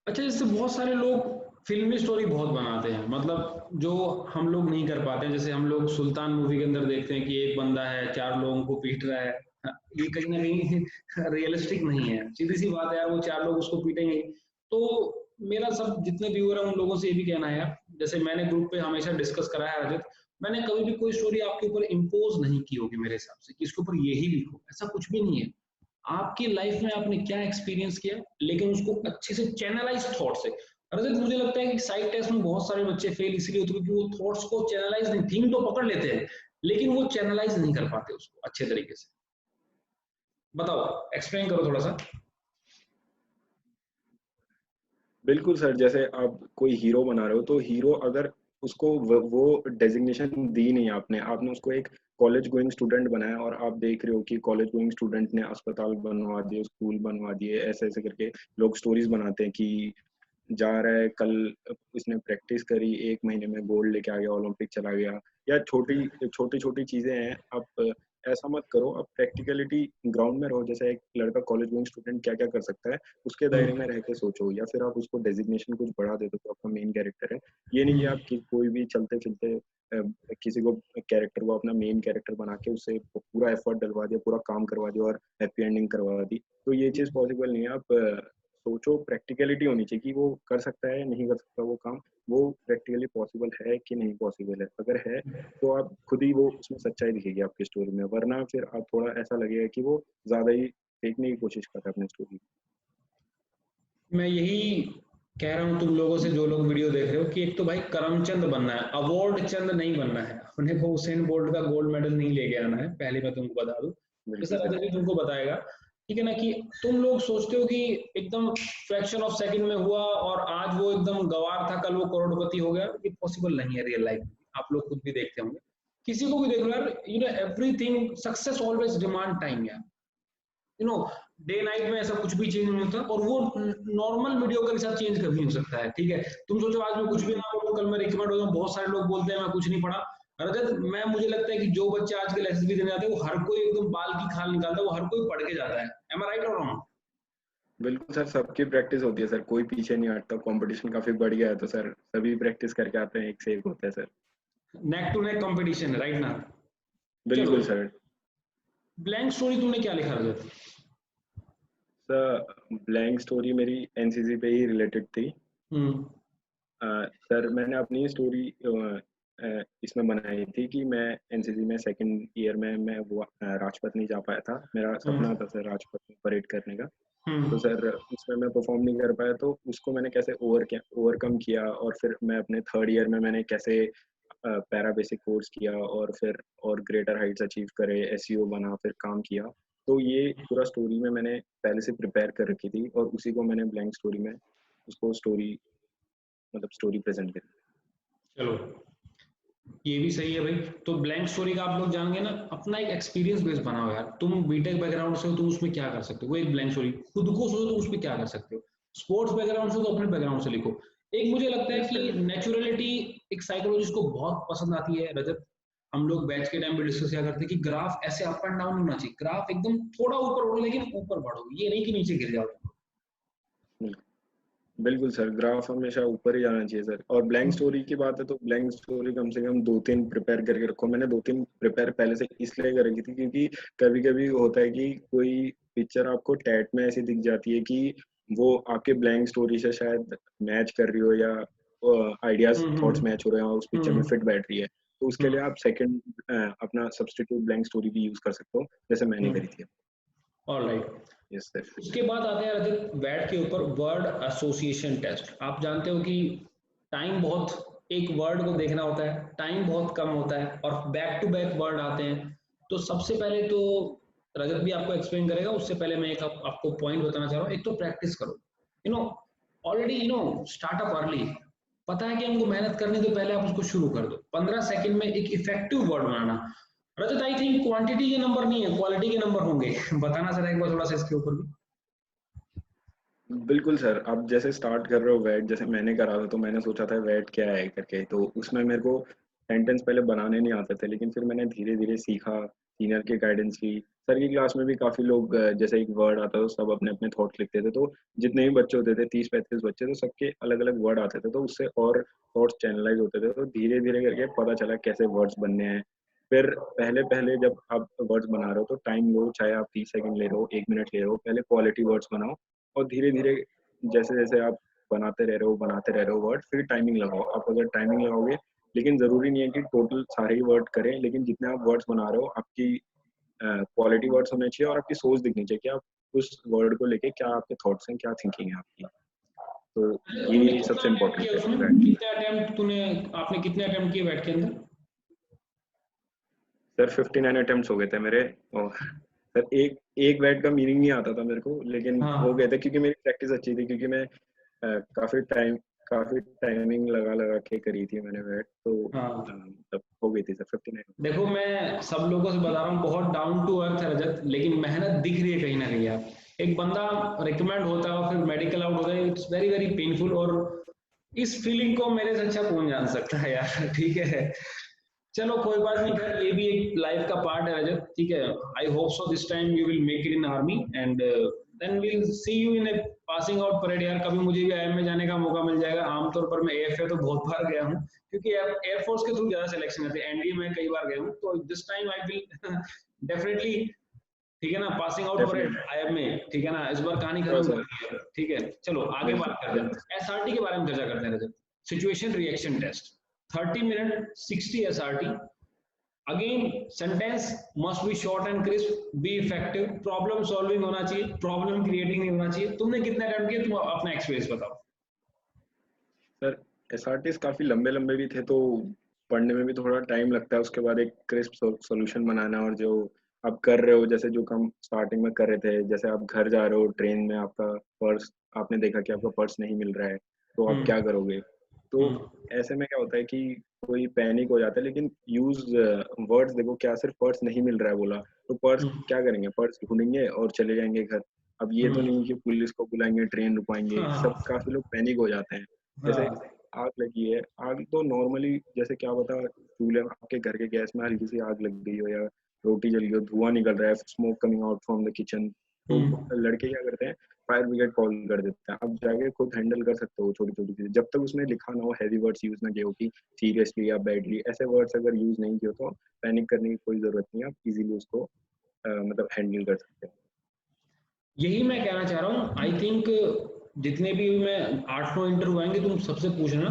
S1: अच्छा, जैसे बहुत सारे लोग फिल्मी स्टोरी बहुत बनाते हैं, मतलब जो हम लोग नहीं कर पाते हैं। जैसे हम लोग सुल्तान मूवी के अंदर देखते हैं कि एक बंदा है 4 लोगों को पीट रहा है, ये कहीं ना कहीं रियलिस्टिक नहीं है। सीधी सी बात है यार, वो 4 लोग उसको पीटेंगे। तो मेरा सब जितने व्यूअर हैं उन लोगों से ये भी कहना है यार, जैसे मैंने ग्रुप पे हमेशा डिस्कस करा है रजत, मैंने कभी भी कोई स्टोरी आपके ऊपर इम्पोज नहीं की होगी मेरे हिसाब से कि इसके ऊपर यही लिखो, ऐसा कुछ भी नहीं है। आपकी लाइफ में आपने क्या एक्सपीरियंस किया, लेकिन उसको अच्छे से चैनलाइज थॉट से। रजत, मुझे लगता है कि साइड टेस्ट में बहुत सारे बच्चे फेल इसलिए होते हैं कि वो थॉट्स को चैनलाइज नहीं, थीम तो पकड़ लेते हैं लेकिन वो चैनलाइज नहीं कर पाते उसको अच्छे तरीके से। बताओ, एक्सप्लेन करो थोड़ा सा।
S2: बिल्कुल सर, जैसे आप कोई हीरो बना रहे हो तो हीरो अगर उसको वो डेजिग्नेशन दी नहीं आपने, आपने उसको एक कॉलेज गोइंग स्टूडेंट बनाया और आप देख रहे हो कि कॉलेज गोइंग स्टूडेंट ने अस्पताल बनवा दिए, स्कूल बनवा दिए, ऐसे ऐसे करके लोग स्टोरीज बनाते हैं कि जा रहा है कल, इसने प्रैक्टिस करी 1 महीने में गोल्ड लेके आ गया, ओलंपिक चला गया, या छोटी छोटी छोटी चीजें हैं। आप ऐसा मत करो, आप प्रैक्टिकलिटी ग्राउंड में रहो। जैसे एक लड़का कॉलेज गोइंग स्टूडेंट क्या क्या कर सकता है उसके दायरे में रह के सोचो, या फिर आप उसको डेजिग्नेशन कुछ बढ़ा दे दो तो आपका मेन कैरेक्टर है। ये नहीं कि आप कोई भी चलते फिरते किसी को कैरेक्टर को अपना मेन कैरेक्टर बना के उससे पूरा एफर्ट डलवा दिया, पूरा काम करवा दिया और हैप्पी एंडिंग करवा दी, तो ये चीज पॉसिबल नहीं है। आप सोचो, प्रैक्टिकलिटी होनी चाहिए कि वो कर सकता है या नहीं कर सकता वो काम, वो प्रैक्टिकली पॉसिबल है कि नहीं पॉसिबल है। अगर है तो आप खुद ही वो उसमें सच्चाई दिखेगी आपकी स्टोरी में, वरना फिर आप थोड़ा ऐसा लगेगा कि वो ज्यादा ही देखने की कोशिश कर रहा है अपनी स्टोरी।
S1: मैं यही कह रहा हूँ तुम लोगों से, जो लोग वीडियो देख रहे हो, कि एक तो भाई करमचंद बनना है, अवार्ड चंद नहीं बनना है। अपने को हुसैन बोल्ट का गोल्ड मेडल नहीं लेके आना है, पहले मैं तुमको बता दूं। जैसा
S2: बिल्कुल सर।
S1: राजा भी तुमको बताएगा, ठीक है ना, कि तुम लोग सोचते हो कि एकदम फ्रैक्शन ऑफ सेकंड में हुआ और आज वो एकदम गवार था, कल वो करोड़पति हो गया। ये पॉसिबल नहीं है रियल लाइफ में, आप लोग खुद भी देखते होंगे, किसी को भी देख लो यार। You know everything, success always demand time यार। यू नो डे नाइट में ऐसा कुछ भी चेंज नहीं होता, और वो नॉर्मल वीडियो के साथ चेंज कभी नहीं हो सकता है। ठीक है, तुम सोचो आज मैं कुछ भी ना बोलूं, कल मैं रिकमेंड हो जाऊं, बहुत सारे लोग बोलते हैं मैं कुछ नहीं पढ़ा। रजत, मैं मुझे लगता है कि जो बच्चे आज के एसएसबी देने जाते हैं वो हर कोई एकदम बाल की खाल निकालता है, वो हर कोई पढ़ के जाता है। एम आई राइट और रॉन्ग?
S2: बिल्कुल सर, सबकी प्रैक्टिस होती है सर, कोई पीछे नहीं हटता। कंपटीशन काफी बढ़ गया है तो सर सभी प्रैक्टिस करके आते हैं, एक से एक होता है sir.
S1: Neck to neck competition, right ना? चलो,
S2: बिल्कुल सर।
S1: ब्लैंक स्टोरी तुमने क्या लिखा रजत?
S2: सर ब्लैंक स्टोरी मेरी एनसीसी पे ही रिलेटेड थी।
S1: हम्म।
S2: सर मैंने अपनी स्टोरी इसमें बनाई थी कि मैं एनसीसी में सेकंड ईयर में मैं वो राजपथ नहीं जा पाया था। मेरा सपना था सर राजपथ में परेड करने का। तो
S1: हम्म।
S2: सर उसमें मैं परफॉर्म नहीं कर पाया, तो उसको मैंने कैसे ओवरकम किया, और फिर मैं अपने थर्ड ईयर में मैंने कैसे पैरा बेसिक कोर्स किया और फिर और ग्रेटर हाइट्स अचीव करे, एसईओ बना, फिर काम किया। तो ये पूरा स्टोरी में मैंने पहले से प्रिपेयर कर रखी थी और उसी को मैंने ब्लैंक स्टोरी में उसको स्टोरी मतलब स्टोरी प्रेजेंट करी।
S1: चलो, ये भी सही है भाई। तो ब्लैंक स्टोरी का आप लोग जान गए ना, अपना एक एक्सपीरियंस बेस बनाओ यार। तुम बीटेक बैकग्राउंड से हो, तुम उसमें क्या कर सकते हो, वो एक ब्लैंक स्टोरी खुद को सोचो, तुम उसमें क्या कर सकते हो। स्पोर्ट्स बैकग्राउंड से हो तो अपने बैकग्राउंड से लिखो। एक मुझे लगता है
S2: यस
S1: कि
S2: सर।
S1: नेचुरलिटी एक साइकोलॉजिस्ट को बहुत पसंद आती है रजत। हम लोग बैच के टाइम पे डिस्कस किया करते हैं कि ग्राफ ऐसे अप एंड डाउन होना चाहिए, ग्राफ एकदम थोड़ा ऊपर उड़ो लेकिन ऊपर बढ़ो, ये नहीं कि नीचे गिर जाओ।
S2: बिल्कुल सर, ग्राफ हमेशा ऊपर ही जाना चाहिए सर। और ब्लैंक स्टोरी की बात है तो ब्लैंक स्टोरी कम से कम 2-3 प्रिपेयर करके रखो। मैंने 2-3 प्रिपेयर पहले से इसलिए कर रखी थी क्योंकि कभी कभी होता है कि कोई पिक्चर आपको टैट में ऐसी दिख जाती है कि वो आपके ब्लैंक स्टोरी से शायद मैच कर रही हो, या आइडियाज थॉट्स मैच हो रहे हैं और उस पिक्चर में
S1: हम्म।
S2: फिट बैठ रही है, तो उसके लिए आप सेकंड अपना सब्स्टिट्यूट ब्लैंक स्टोरी भी यूज कर सकते हो, जैसे मैंने करी थी।
S1: ऑलराइट।
S2: Yes sir.
S1: उसके बाद आते हैं रजत वैट के ऊपर, वर्ड एसोसिएशन टेस्ट। आप जानते हो कि टाइम बहुत, एक वर्ड को देखना होता है, टाइम बहुत कम होता है और बैक टू बैक वर्ड आते हैं। तो सबसे पहले तो रजत भी आपको एक्सप्लेन करेगा, उससे पहले मैं एक आपको पॉइंट बताना चाह रहा हूँ। एक तो प्रैक्टिस करो, you know already, startup early. पता है कि हमको मेहनत करनी, तो पहले आप उसको शुरू कर दो। 15 सेकंड में एक effective word banana. Rajat, I think quantity के नंबर नहीं है, क्वालिटी के नंबर होंगे। बताना सर एक बार थोड़ा सा इसके ऊपर भी।
S2: बिल्कुल सर, आप जैसे स्टार्ट कर रहे हो वेट, जैसे मैंने करा था तो मैंने सोचा था वेट क्या है करके, तो उसमें मेरे को सेंटेंस पहले बनाने नहीं आते थे, लेकिन फिर मैंने धीरे धीरे सीखा, सीनियर की गाइडेंस ली। सर की क्लास में भी काफी लोग जैसे एक वर्ड आता तो सब अपने अपने थॉट्स लिखते थे, तो जितने भी बच्चे होते थे 30-35 बच्चे, तो सबके अलग अलग वर्ड आते थे, तो उससे और थॉट्स चैनलाइज होते थे, तो धीरे धीरे करके पता चला कैसे वर्ड्स बनने हैं। फिर पहले पहले जब आप वर्ड्स बना रहे हो तो टाइम लो, चाहे आप 30 सेकंड ले रहे हो, 1 मिनट ले रहे हो, पहले क्वालिटी वर्ड्स बनाओ, और धीरे धीरे जैसे जैसे आप बनाते रह रहे हो वर्ड, फिर टाइमिंग लगाओ। आप अगर टाइमिंग लगाओगे, लेकिन जरूरी नहीं है कि टोटल सारे ही वर्ड करें, लेकिन जितने आप वर्ड्स बना रहे हो आपकी क्वालिटी वर्ड्स होने चाहिए, और आपकी सोच दिखनी चाहिए कि आप उस वर्ड को लेके क्या आपके थॉट्स हैं, क्या थिंकिंग है आपकी। तो
S1: तूने
S2: यही
S1: कितना
S2: सबसे
S1: अटेम्प्ट
S2: इम्पोर्टेंट
S1: किया
S2: है
S1: उसमें,
S2: वेट के लिए।
S1: कितने अटेम्प्ट तूने, आपने कितने अटेम्प्ट किए वेट के अंदर?
S2: सर 59 अटेम्प्ट्स हो गए थे मेरे, और सर एक एक वेट का मीनिंग नहीं आता था मेरे को, लेकिन हो
S1: हाँ
S2: गए थे क्योंकि मेरी प्रैक्टिस अच्छी थी, क्योंकि मैं अ, काफी टाइम काफी टाइमिंग लगा लगा के करी थी मैंने वेट, तो
S1: हाँ।
S2: तब हो गई थी सर 59।
S1: देखो मैं सब लोगों से बता रहा हूँ, बहुत डाउन टू अर्थ है रजत, लेकिन मेहनत दिख रही है कहीं ना कहीं यार। एक बंदा रिकमेंड होता है और फिर मेडिकल आउट होता है, इट्स वेरी वेरी पेनफुल, और इस फीलिंग को मेरे से अच्छा कौन जान सकता है यार। ठीक है, चलो कोई बात नहीं, खैर ये भी एक लाइफ का पार्ट है रजत, ठीक है। I hope so this time you will make it in army, and then will see you in a passing out parade यार। कभी मुझे भी आईएम में जाने का मौका मिल जाएगा। आमतौर पर मैं एएफए तो बहुत बार गया हूँ, क्योंकि एयरफोर्स के थ्रू ज्यादा सिलेक्शन आते हैं, एनडीए में कई बार गया हूँ, तो this time I will definitely, ठीक है ना, passing out parade
S2: definitely.
S1: IM में, ठीक है ना, इस बार कहानी
S2: श्योर
S1: खत्म
S2: सर।
S1: करनी है, ठीक है। चलो आगे
S2: बिल्कुल
S1: बात करते
S2: बिल्कुल।
S1: हैं, एसआरटी के बारे में चर्चा करते हैं Rajat. Situation reaction test, 30 minute, 60 SRT. Again sentence must be short and crisp, be effective, problem solving होना चाहिए, प्रॉब्लम क्रिएटिंग नहीं होना चाहिए। तुमने कितने अटेम्प्ट किए, तुम अपना एक्सपीरियंस बताओ।
S2: सर एसआरटीज काफी लंबे लंबे भी थे, तो पढ़ने में भी थोड़ा टाइम लगता है, उसके बाद एक क्रिस्प सॉल्यूशन बनाना, और जो आप कर रहे हो, जैसे जो काम स्टार्टिंग में कर रहे थे, जैसे आप घर जा रहे हो, ट्रेन में आपका पर्स, आपने देखा कि आपका पर्स नहीं मिल रहा है, तो आप
S1: हम्म।
S2: क्या करोगे। तो
S1: हम्म।
S2: ऐसे में क्या होता है कि कोई पैनिक हो जाता है, लेकिन यूज वर्ड्स देखो, क्या सिर्फ पर्स नहीं मिल रहा है बोला, तो पर्स
S1: हम्म।
S2: क्या करेंगे, पर्स ढूंढेंगे और चले जाएंगे घर। अब ये तो
S1: हम्म।
S2: नहीं कि पुलिस को बुलाएंगे, ट्रेन रुकवाएंगे, सब
S1: हाँ।
S2: काफी लोग पैनिक हो जाते हैं। जैसे
S1: हाँ।
S2: आग लगी है, आग तो नॉर्मली जैसे क्या पता चूल्हे में, आपके घर के गैस में हल्की सी आग लग गई हो, या रोटी जल गई हो, धुआं निकल रहा है, smoke coming out from the kitchen, तो
S1: हम्म।
S2: लड़के क्या करते हैं, फायर ब्रिगेड कॉल कर देते हैं। अब जाके खुद हैंडल कर सकते हो छोटी छोटी चीजें, जब तक उसमें लिखा ना हो, हैवी वर्ड्स यूज ना किए हो कि सीरियसली या बैडली, ऐसे वर्ड्स अगर यूज नहीं किए तो पैनिक करने की कोई जरूरत नहीं है, आप इजीली उसको मतलब हैंडल कर सकते हैं।
S1: यही मैं कहना चाह रहा हूँ। आई थिंक जितने भी मैं 8-9 इंटरव्यू आएंगे, तुम सबसे पूछना,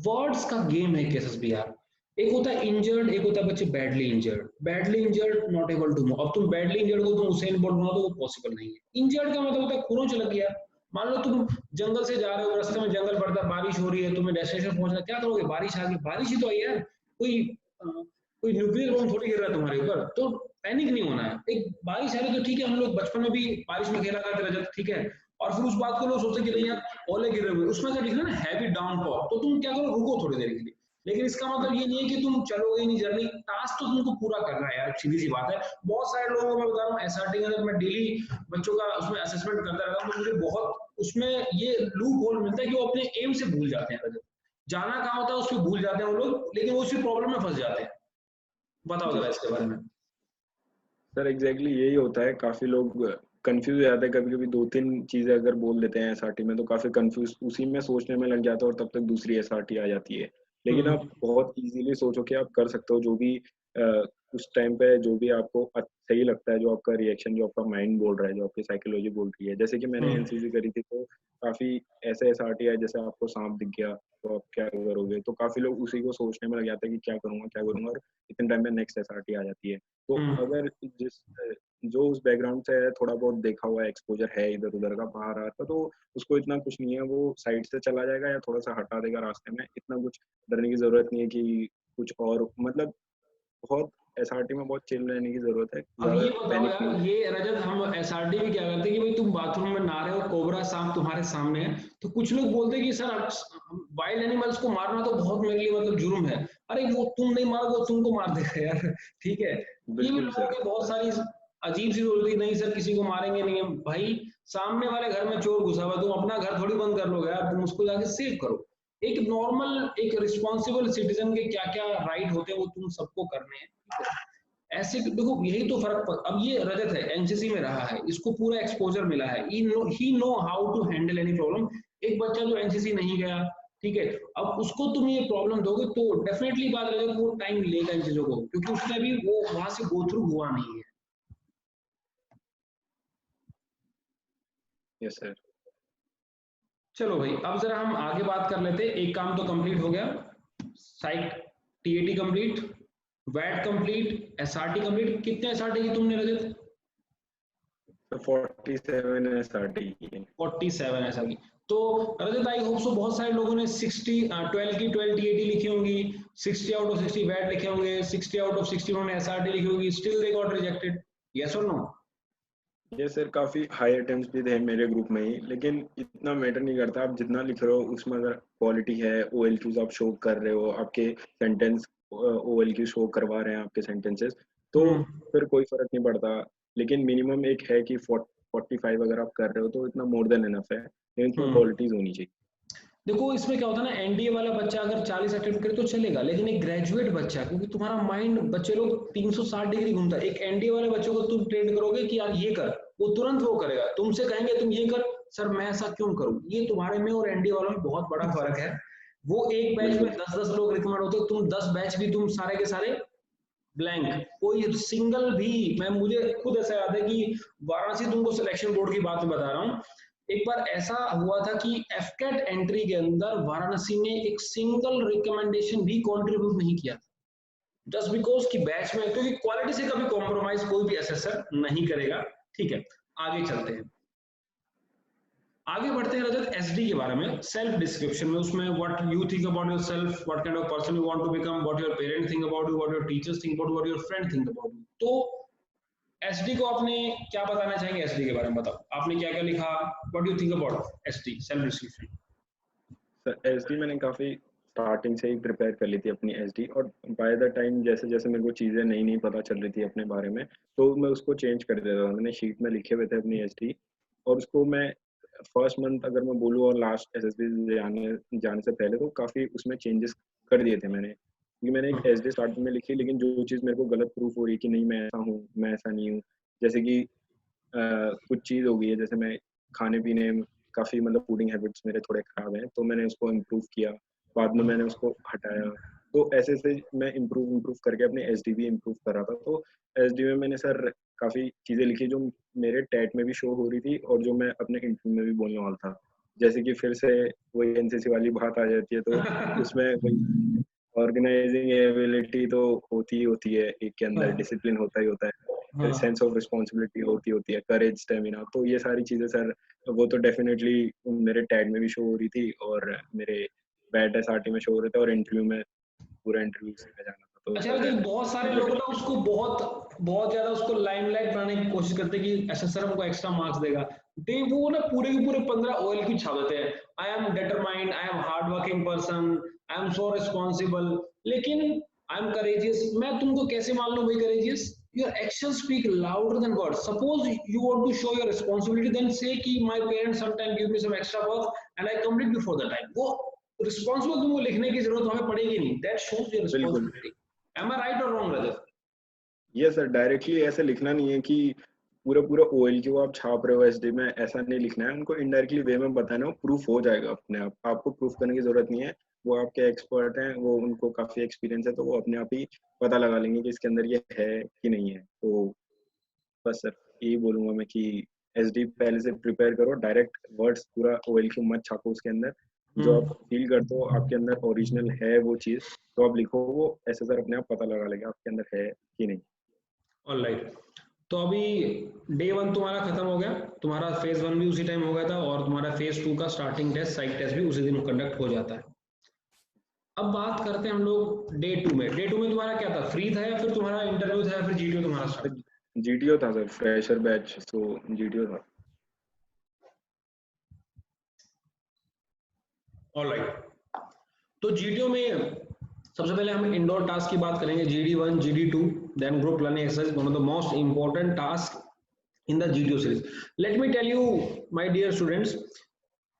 S1: वर्ड्स का गेम है केसेस भी यार। एक होता है इंजर्ड, एक होता है बच्चे badly injured. Badly injured not able to move. अब तुम बैडली इंजर्ड को तुम उसेन बोल्ट बना दो, वो पॉसिबल नहीं है। इंजर्ड का मतलब होता है खूनों चलक गया। मान लो तुम जंगल से जा रहे हो, रास्ते में जंगल पड़ता है, बारिश हो रही है, तुम्हें डेस्टिनेशन पहुंचना है, क्या करोगे, बारिश आ गई, बारिश ही तो आई यार, कोई न्यूक्लियर बम थोड़ी गिर रहा है तुम्हारे ऊपर, तो पैनिक नहीं होना है। एक बारिश आ रही तो ठीक है, हम लोग बचपन में भी बारिश में खेला करते रहे, ठीक है, और फिर उस बात को लोग सोचते कि नहीं
S2: बिल्कुल।
S1: यार ओले गिर रहे हुए, उसमें क्या लिखना है, हैवी डाउनफॉल, तो तुम क्या करो, रुको थोड़ी देर के लिए। लेकिन इसका मतलब ये नहीं है कि तुम चलोगे नहीं जर्नी, टास्क तो तुमको पूरा करना है यार, सीधी सी बात है। बहुत सारे लोगों को मैं बता रहा हूँ, एसआरटी के अंदर मैं डेली बच्चों का उसमें असेसमेंट करता रहता हूँ, तो मुझे बहुत उसमें ये लूप होल मिलता है कि वो अपने एम से भूल जाते हैं, जाना कहाँ होता है उस पर भूल जाते हैं वो लोग, लेकिन वो उसी प्रॉब्लम में फंस जाते हैं। बताओ
S2: जी
S1: जरा इसके बारे में।
S2: सर, एग्जैक्टली यही होता है, काफी लोग कंफ्यूज हो जाते हैं, कभी कभी दो तीन चीजें अगर बोल देते हैं एसआरटी में, तो काफी कंफ्यूज उसी में सोचने में लग जाता है, और तब तक दूसरी एसआरटी आ जाती है। लेकिन
S1: हम्म।
S2: आप बहुत इजीली सोचो कि आप कर सकते हो, जो भी उस टाइम पे जो भी आपको सही लगता है, जो आपका रिएक्शन, जो आपका माइंड बोल रहा है, जो आपकी साइकोलॉजी बोल रही है। जैसे कि मैंने
S1: हम्म।
S2: एनसीसी करी थी, तो काफी ऐसे एसआरटी है, जैसे आपको सांप दिख गया तो आप क्या करोगे, तो काफी लोग उसी को सोचने में लग जाते हैं कि क्या करूंगा, और इतने टाइम में नेक्स्ट एसआरटी आ जाती है। तो
S1: हम्म।
S2: अगर जिस जो उस बैकग्राउंड से थोड़ा बहुत देखा हुआ एक्सपोजर है इधर उधर का, बाहर आ रहा, तो उसको इतना कुछ नहीं है, वो साइड से चला जाएगा या थोड़ा सा हटा देगा रास्ते में, इतना कुछ डरने की जरूरत नहीं है कि कुछ और मतलब बहुत एसआरटी में बहुत चिल रहने की जरूरत है,
S1: अब
S2: ज्यादा
S1: ये बताओ
S2: पैनिक नहीं
S1: यार,
S2: होना।
S1: ये रजत हम एसआरडी भी क्या करते हैं कि भाई तुम बाथरूम में नहा रहे हो, कोबरा सांप तुम्हारे सामने है, तो कुछ लोग बोलते हैं कि सर वाइल्ड एनिमल्स को मारना तो बहुत मेरे लिए मतलब जुर्म है। अरे वो तुम नहीं मारोगे, वो तुमको मार देगा यार। ठीक है, ये भी
S2: बिल्कुल
S1: लोगों
S2: सर।
S1: की बहुत सारी अजीब सी सोच थी, नहीं सर किसी को मारेंगे नहीं हम। भाई सामने वाले घर में चोर घुसा हुआ, तुम अपना घर थोड़ी बंद कर लोगे यार, तुम उसको जाके सेव करो। एक नॉर्मल एक रिस्पॉन्सिबल सिटीजन के क्या क्या राइट होते हैं वो तुम सबको करने हैं, ठीक है। ऐसे देखो यही तो फर्क अब ये रजत है, एनसीसी में रहा है, इसको पूरा एक्सपोजर मिला है, he know how to handle any problem. एक बच्चा जो एनसीसी नहीं गया, ठीक है, अब उसको तुम ये प्रॉब्लम दोगे तो डेफिनेटली बात रहेगा, वो टाइम लेगा इन चीजों को, क्योंकि उसने भी वो वहां से गो थ्रू हुआ नहीं है।
S2: Yes sir.
S1: चलो भाई अब जरा हम आगे बात कर लेते हैं। एक काम तो कंप्लीट हो गया, साइट टीएटी कंप्लीट, वैट कंप्लीट, एसआरटी कंप्लीट। कितने एसआरटी की तुमने रजत?
S2: 47 है स्टार्टिंग की।
S1: 47 ऐसा की। तो रजत आई होप सो बहुत सारे लोगों ने 12 की 12 टीएटी लिखी होंगी, 60 आउट ऑफ 60 वैट लिखे होंगे, 60 आउट ऑफ 60 उन्होंने एसआरटी लिखी होगी, still they got rejected, yes और नो?
S2: ये सर काफी हाई अटेम्प्ट्स भी थे मेरे ग्रुप में ही, लेकिन इतना मैटर नहीं करता आप जितना लिख रहे हो उसमें, अगर क्वालिटी है, ओएलक्यूज आप शो कर रहे हो, आपके सेंटेंस ओएलक्यू शो करवा रहे हैं आपके सेंटेंसेस, तो फिर कोई फर्क नहीं पड़ता। लेकिन मिनिमम एक है कि 45 अगर आप कर रहे हो तो इतना मोर देन इनफ है, लेकिन इसमें क्वालिटीज होनी चाहिए।
S1: देखो इसमें क्या होता है ना, एनडीए वाला बच्चा अगर 40 अटेम्प्ट करे तो चलेगा, लेकिन एक ग्रेजुएट बच्चा, क्योंकि तुम्हारा माइंड, बच्चे लोग 360 डिग्री घूमता है, एक एनडीए वाले बच्चे को तुम ट्रेन करोगे कि यार ये कर, वो तुरंत वो करेगा, तुमसे कहेंगे तुम ये कर, सर मैं ऐसा क्यों करूं, ये तुम्हारे में और एनडीए वालों में बहुत बड़ा फर्क है। वो एक बैच में
S2: बिल्कुल
S1: 10-10 लोग रिकमेंड होते, तुम 10 बैच भी तुम सारे के सारे ब्लैंक, कोई सिंगल भी। मैं मुझे खुद ऐसा याद है कि वाराणसी, तुमको सिलेक्शन बोर्ड की बात मैं बता रहा हूँ, एक बार ऐसा हुआ था कि एफकेट एंट्री के अंदर वाराणसी ने एक सिंगल रिकमेंडेशन भी कंट्रीब्यूट नहीं किया, जस्ट बिकॉज की बैच में, क्योंकि क्वालिटी से कभी कॉम्प्रोमाइज कोई भी एसेसर नहीं करेगा। ठीक है, आगे चलते हैं, आगे बढ़ते हैं रजत एसडी के बारे में, सेल्फ डिस्क्रिप्शन में, उसमें what you think about yourself, what kind of person you want to become, what your parents think about you, what your teachers think about you, what your friend think about you. तो SD को आपने क्या बताना चाहेंगे, SD के बारे में बताओ, आपने क्या क्या लिखा, what you think about SD self description?
S2: Sir SD मैंने काफी स्टार्टिंग से ही प्रिपेयर कर ली थी अपनी एसडी, और बाय द टाइम जैसे जैसे मेरे को चीजें नई नई पता चल रही थी अपने बारे में, तो मैं उसको चेंज कर देता था। मैंने शीट में लिखे हुए थे अपनी एसडी, और उसको मैं फर्स्ट मंथ अगर मैं बोलूँ और लास्ट एसएसबी जाने से पहले तो काफी उसमें चेंजेस कर दिए थे मैंने, क्योंकि मैंने एक एसडी स्टार्टिंग में लिखी, लेकिन जो चीज़ मेरे को गलत प्रूफ हो रही है कि नहीं मैं ऐसा हूँ, मैं ऐसा नहीं हूँ, जैसे कि कुछ चीज़ हो गई है, जैसे मैं खाने पीने में काफ़ी मतलब फूडिंग हैबिट्स मेरे थोड़े ख़राब हैं, तो मैंने उसको इम्प्रूव किया, बाद में मैंने उसको हटाया, तो ऐसे ऐसे मैं इम्प्रूव करके अपने एसडी भी इम्प्रूव कर रहा था। तो एसडी में मैंने सर काफ़ी चीज़ें लिखी जो मेरे टेट में भी शो हो रही थी और जो मैं अपने इंटरव्यू में भी बोलने वाला था। जैसे कि फिर से वही एनसीसी वाली बात आ जाती है, तो उसमें वही ऑर्गेनाइजिंग एबिलिटी तो होती ही होती है, एक के अंदर डिसिप्लिन होता ही होता है, सेंस ऑफ रिस्पॉन्सिबिलिटी होती है, करेज, स्टेमिना, तो ये सारी चीजें सर वो तो डेफिनेटली मेरे टैग में भी शो हो रही थी और मेरे बैट एसआरटी में शो हो रहे थे, और इंटरव्यू में पूरा इंटरव्यू से मैं जाना था, तो
S1: अच्छा
S2: सर
S1: देखिए, बहुत सारे लोग ना उसको बहुत बहुत ज्यादा उसको लाइमलाइट बनाने की कोशिश करते हैं कि एसएसआर हमको एक्स्ट्रा मार्क्स देगा, दे वो ना पूरे के पूरे 15 ओएल की छाप देते हैं, I am determined, I am hard working person, I am so responsible, लेकिन आई एम करेजियस, मैं तुमको कैसे मान लूं भाई courageous? Your action speak louder than words, suppose you want to show your responsibility, then say कि my parents sometime give me some extra work and I complete before the time, वो responsible तुमको लिखने की जरूरत हमें पड़ेगी नहीं, that shows your
S2: बिल्कुल।
S1: Responsibility. Am I right or wrong, Rajat?
S2: ये सर डायरेक्टली ऐसे लिखना नहीं है कि पूरा पूरा ओएल क्यू आप छाप रहे हो एसडी में, ऐसा नहीं लिखना है, उनको इनडायरेक्टली वे में बताना है, प्रूफ हो जाएगा अपने आप, आपको प्रूफ करने की जरूरत नहीं है, वो आपके एक्सपर्ट हैं, वो उनको काफी एक्सपीरियंस है, तो वो अपने आप ही पता लगा लेंगे कि इसके अंदर ये है कि नहीं है। तो बस सर यही बोलूंगा मैं कि एसडी पहले से प्रिपेयर करो, डायरेक्ट वर्ड्स पूरा ओएल क्यू मत छापो उसके अंदर, जो आप फील करते हो आपके अंदर ओरिजिनल है वो चीज, तो आप लिखो, वो ऐसे सर अपने आप पता लगा लेगा आपके अंदर है कि नहीं।
S1: ऑलराइट, तो अभी डे 1 तुम्हारा खत्म हो गया, तुम्हारा फेज 1 भी उसी टाइम हो गया था, और तुम्हारा फेज 2 का स्टार्टिंग टेस्ट, साइक टेस्ट भी उसी दिन कंडक्ट हो जाता है। अब बात करते हैं हम लोग डे 2 में। डे 2 में तुम्हारा क्या था, फ्री था या फिर तुम्हारा इंटरव्यू था या फिर जीटीओ तुम्हारा स्टार्ट?
S2: जीटीओ था सर, फ्रेशर बैच, तो जीटीओ था।
S1: ऑलराइट, तो जीटीओ में सबसे पहले हम इंडोर टास्क की बात करेंगे, GD1, GD2, then group learning exercise, one of the most important task in the GTO series. Let me tell you my dear students,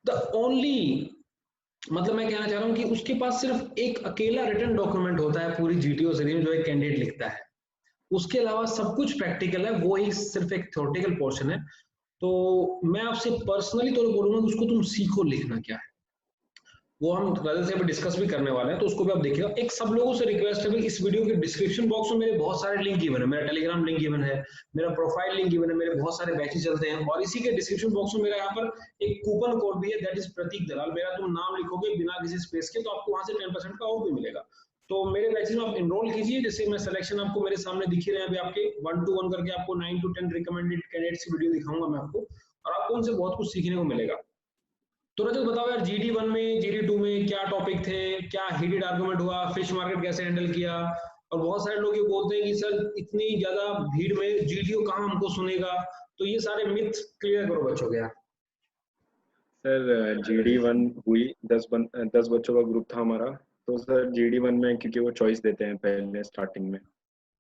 S1: the only, मतलब मैं कहना चाह रहा हूं कि उसके पास सिर्फ एक अकेला रिटन डॉक्यूमेंट होता है पूरी GTO सीरीज में जो एक कैंडिडेट लिखता है, उसके अलावा सब कुछ प्रैक्टिकल है, वो ही सिर्फ एक थ्योरेटिकल पोर्शन है. तो मैं आपसे पर्सनली तो बोलूंगा कि उसको तुम सीखो लिखना क्या है, वो हम रजत से डिस्कस भी करने वाले हैं, तो उसको भी आप देखिएगा. एक सब लोगों से रिक्वेस्ट है भाई, इस वीडियो के डिस्क्रिप्शन बॉक्स में मेरे बहुत सारे लिंक गिवन है, मेरा टेलीग्राम लिंक गिवन है, मेरा प्रोफाइल लिंक गिवन है, मेरे बहुत सारे बैचेस चलते हैं, और इसी के डिस्क्रिप्शन बॉक्स में मेरा यहाँ पर एक कूपन कोड भी है, दैट इज प्रतीक दलाल. मेरा तुम नाम लिखोगे बिना किसी स्पेस के, तो आपको वहां से 10% का ऑफ भी मिलेगा. तो मेरे बैचेस में आप एनरोल कीजिए, जैसे मैं सिलेक्शन आपको मेरे सामने दिख ही रहे हैं अभी आपके 1 to 1 करके, आपको 9 to 10 रिकमेंडेड कैंडिडेट्स की वीडियो दिखाऊंगा मैं आपको, और आपको उनसे बहुत कुछ सीखने को मिलेगा. तो रजत बताओ यार, GD1 में, GD2 में क्या टॉपिक थे, क्या हीटेड आर्गुमेंट हुआ, फिश मार्केट कैसे हैंडल किया, और बहुत सारे लोग ये बोलते हैं कि सर इतनी ज्यादा भीड़ में GTO कहाँ हमको सुनेगा, तो ये सारे मिथ क्लियर करो बच्चों के यार.
S2: सर GD1 हुई, 10 बच्चों का ग्रुप था हमारा. तो सर GD1 में क्योंकि वो चॉइस देते हैं पहले स्टार्टिंग में,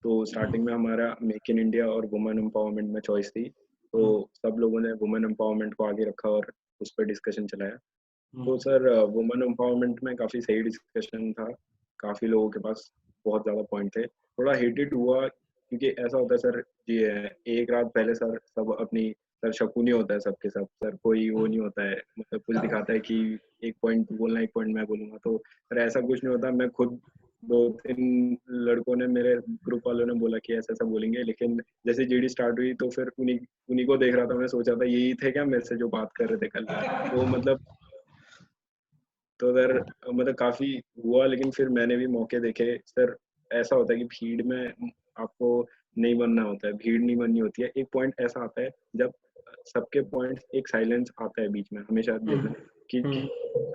S2: तो स्टार्टिंग में हमारा मेक इन इंडिया और वुमेन एम्पावरमेंट में चॉइस थी. तो सब लोगों ने वुमेन एम्पावरमेंट को आगे रखा और उस पर डिस्कशन चलाया. तो सर वुमेन एम्पावरमेंट में काफ़ी सही डिस्कशन था, काफ़ी लोगों के पास बहुत ज़्यादा पॉइंट थे. थोड़ा हेटेड हुआ क्योंकि ऐसा होता है सर, ये एक रात पहले सर सब अपनी, सर शकुनी होता है सबके सब, सर कोई वो नहीं होता है, मतलब कुछ दिखाता है कि एक पॉइंट बोलना, एक पॉइंट मैं बोलूंगा. तो सर ऐसा कुछ नहीं होता. मैं खुद 2-3 लड़कों ने, मेरे ग्रुप वालों ने बोला कि ऐसा ऐसा बोलेंगे, लेकिन जैसे GD स्टार्ट हुई तो फिर उन्हीं उन्हीं को देख रहा था. मैं सोचा था यही थे क्या मेरे से जो बात कर रहे थे कल. तो मतलब, तो अगर मतलब काफी हुआ, लेकिन फिर मैंने भी मौके देखे. सर ऐसा होता है कि भीड़ में आपको नहीं बनना होता है, भीड़ नहीं बननी होती है. एक पॉइंट ऐसा आता है जब सबके पॉइंट, एक साइलेंस आता है बीच में, हमेशा देखना कि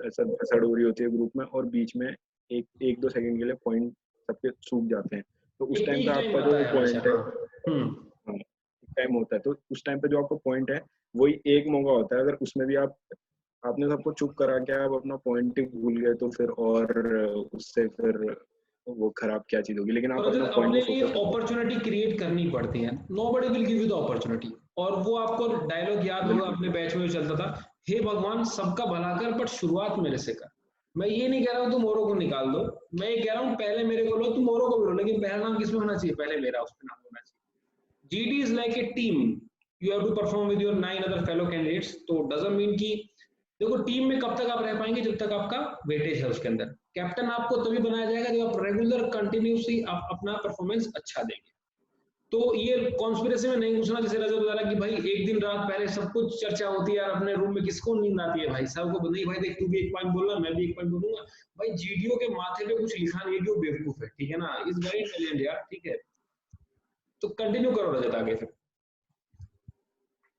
S2: ऐसा भसड़ हो रही होती है ग्रुप में, और बीच में एक 1-2 सेकंड के लिए पॉइंट सबके सूख जाते हैं. तो उस
S1: एक
S2: टाइम पे
S1: पीक टाइम
S2: आपका
S1: आता
S2: जो
S1: है हमेशा.
S2: पॉइंट है,
S1: हाँ.
S2: हाँ, टाइम होता है, तो उस टाइम पे जो आपका पॉइंट है वही एक मौका होता है. अगर उसमें भी आपने सबको चुप करा के आप अपना पॉइंट ही भूल गए, तो फिर और उससे फिर वो खराब क्या चीज होगी. लेकिन
S1: और
S2: आप अपना
S1: रजत,
S2: पॉइंट
S1: अपने
S2: पे
S1: लिए
S2: फोकस रखो.
S1: अपॉर्चुनिटी क्रिएट करनी पड़ती है, nobody will give you the opportunity. और वो आपको डायलॉग याद होगा,
S2: बिल्कुल.
S1: अपने बैच में जो चलता था, हे भगवान सबका भला कर बट शुरुआत मेरे से कर. मैं ये नहीं कह रहा हूँ तुम औरों को निकाल दो, मैं ये कह रहा हूँ पहले मेरे को लो, तुम औरों को भी लो, लेकिन पहला नाम किसमें होना चाहिए, पहले मेरा उस पर नाम होना चाहिए. GD is like a team. You have to perform with your 9 other fellow candidates. तो doesn't mean कि, देखो टीम में कब तक आप रह पाएंगे, जब तक आपका वेटेज है उसके अंदर. कैप्टन आपको तभी बनाया जाएगा जब आप रेगुलर कंटिन्यूसली आप अपना परफॉर्मेंस अच्छा देंगे. तो ये कॉन्स्पिरेसी में नहीं घुसना, जैसे रजत बता रहा कि भाई एक दिन रात पहले सब कुछ चर्चा होती है यार, अपने रूम में किसको नींद आती है भाई, सबको नहीं भाई देख तू भी एक पॉइंट बोलना, मैं भी एक पॉइंट बोलूंगा. भाई GTO के माथे पे कुछ लिखा नहीं है कि वो बेवकूफ है, ठीक है ना, इज वेरी इंटेलिजेंट यार, ठीक है. तो कंटिन्यू करो रजत आगे फिर.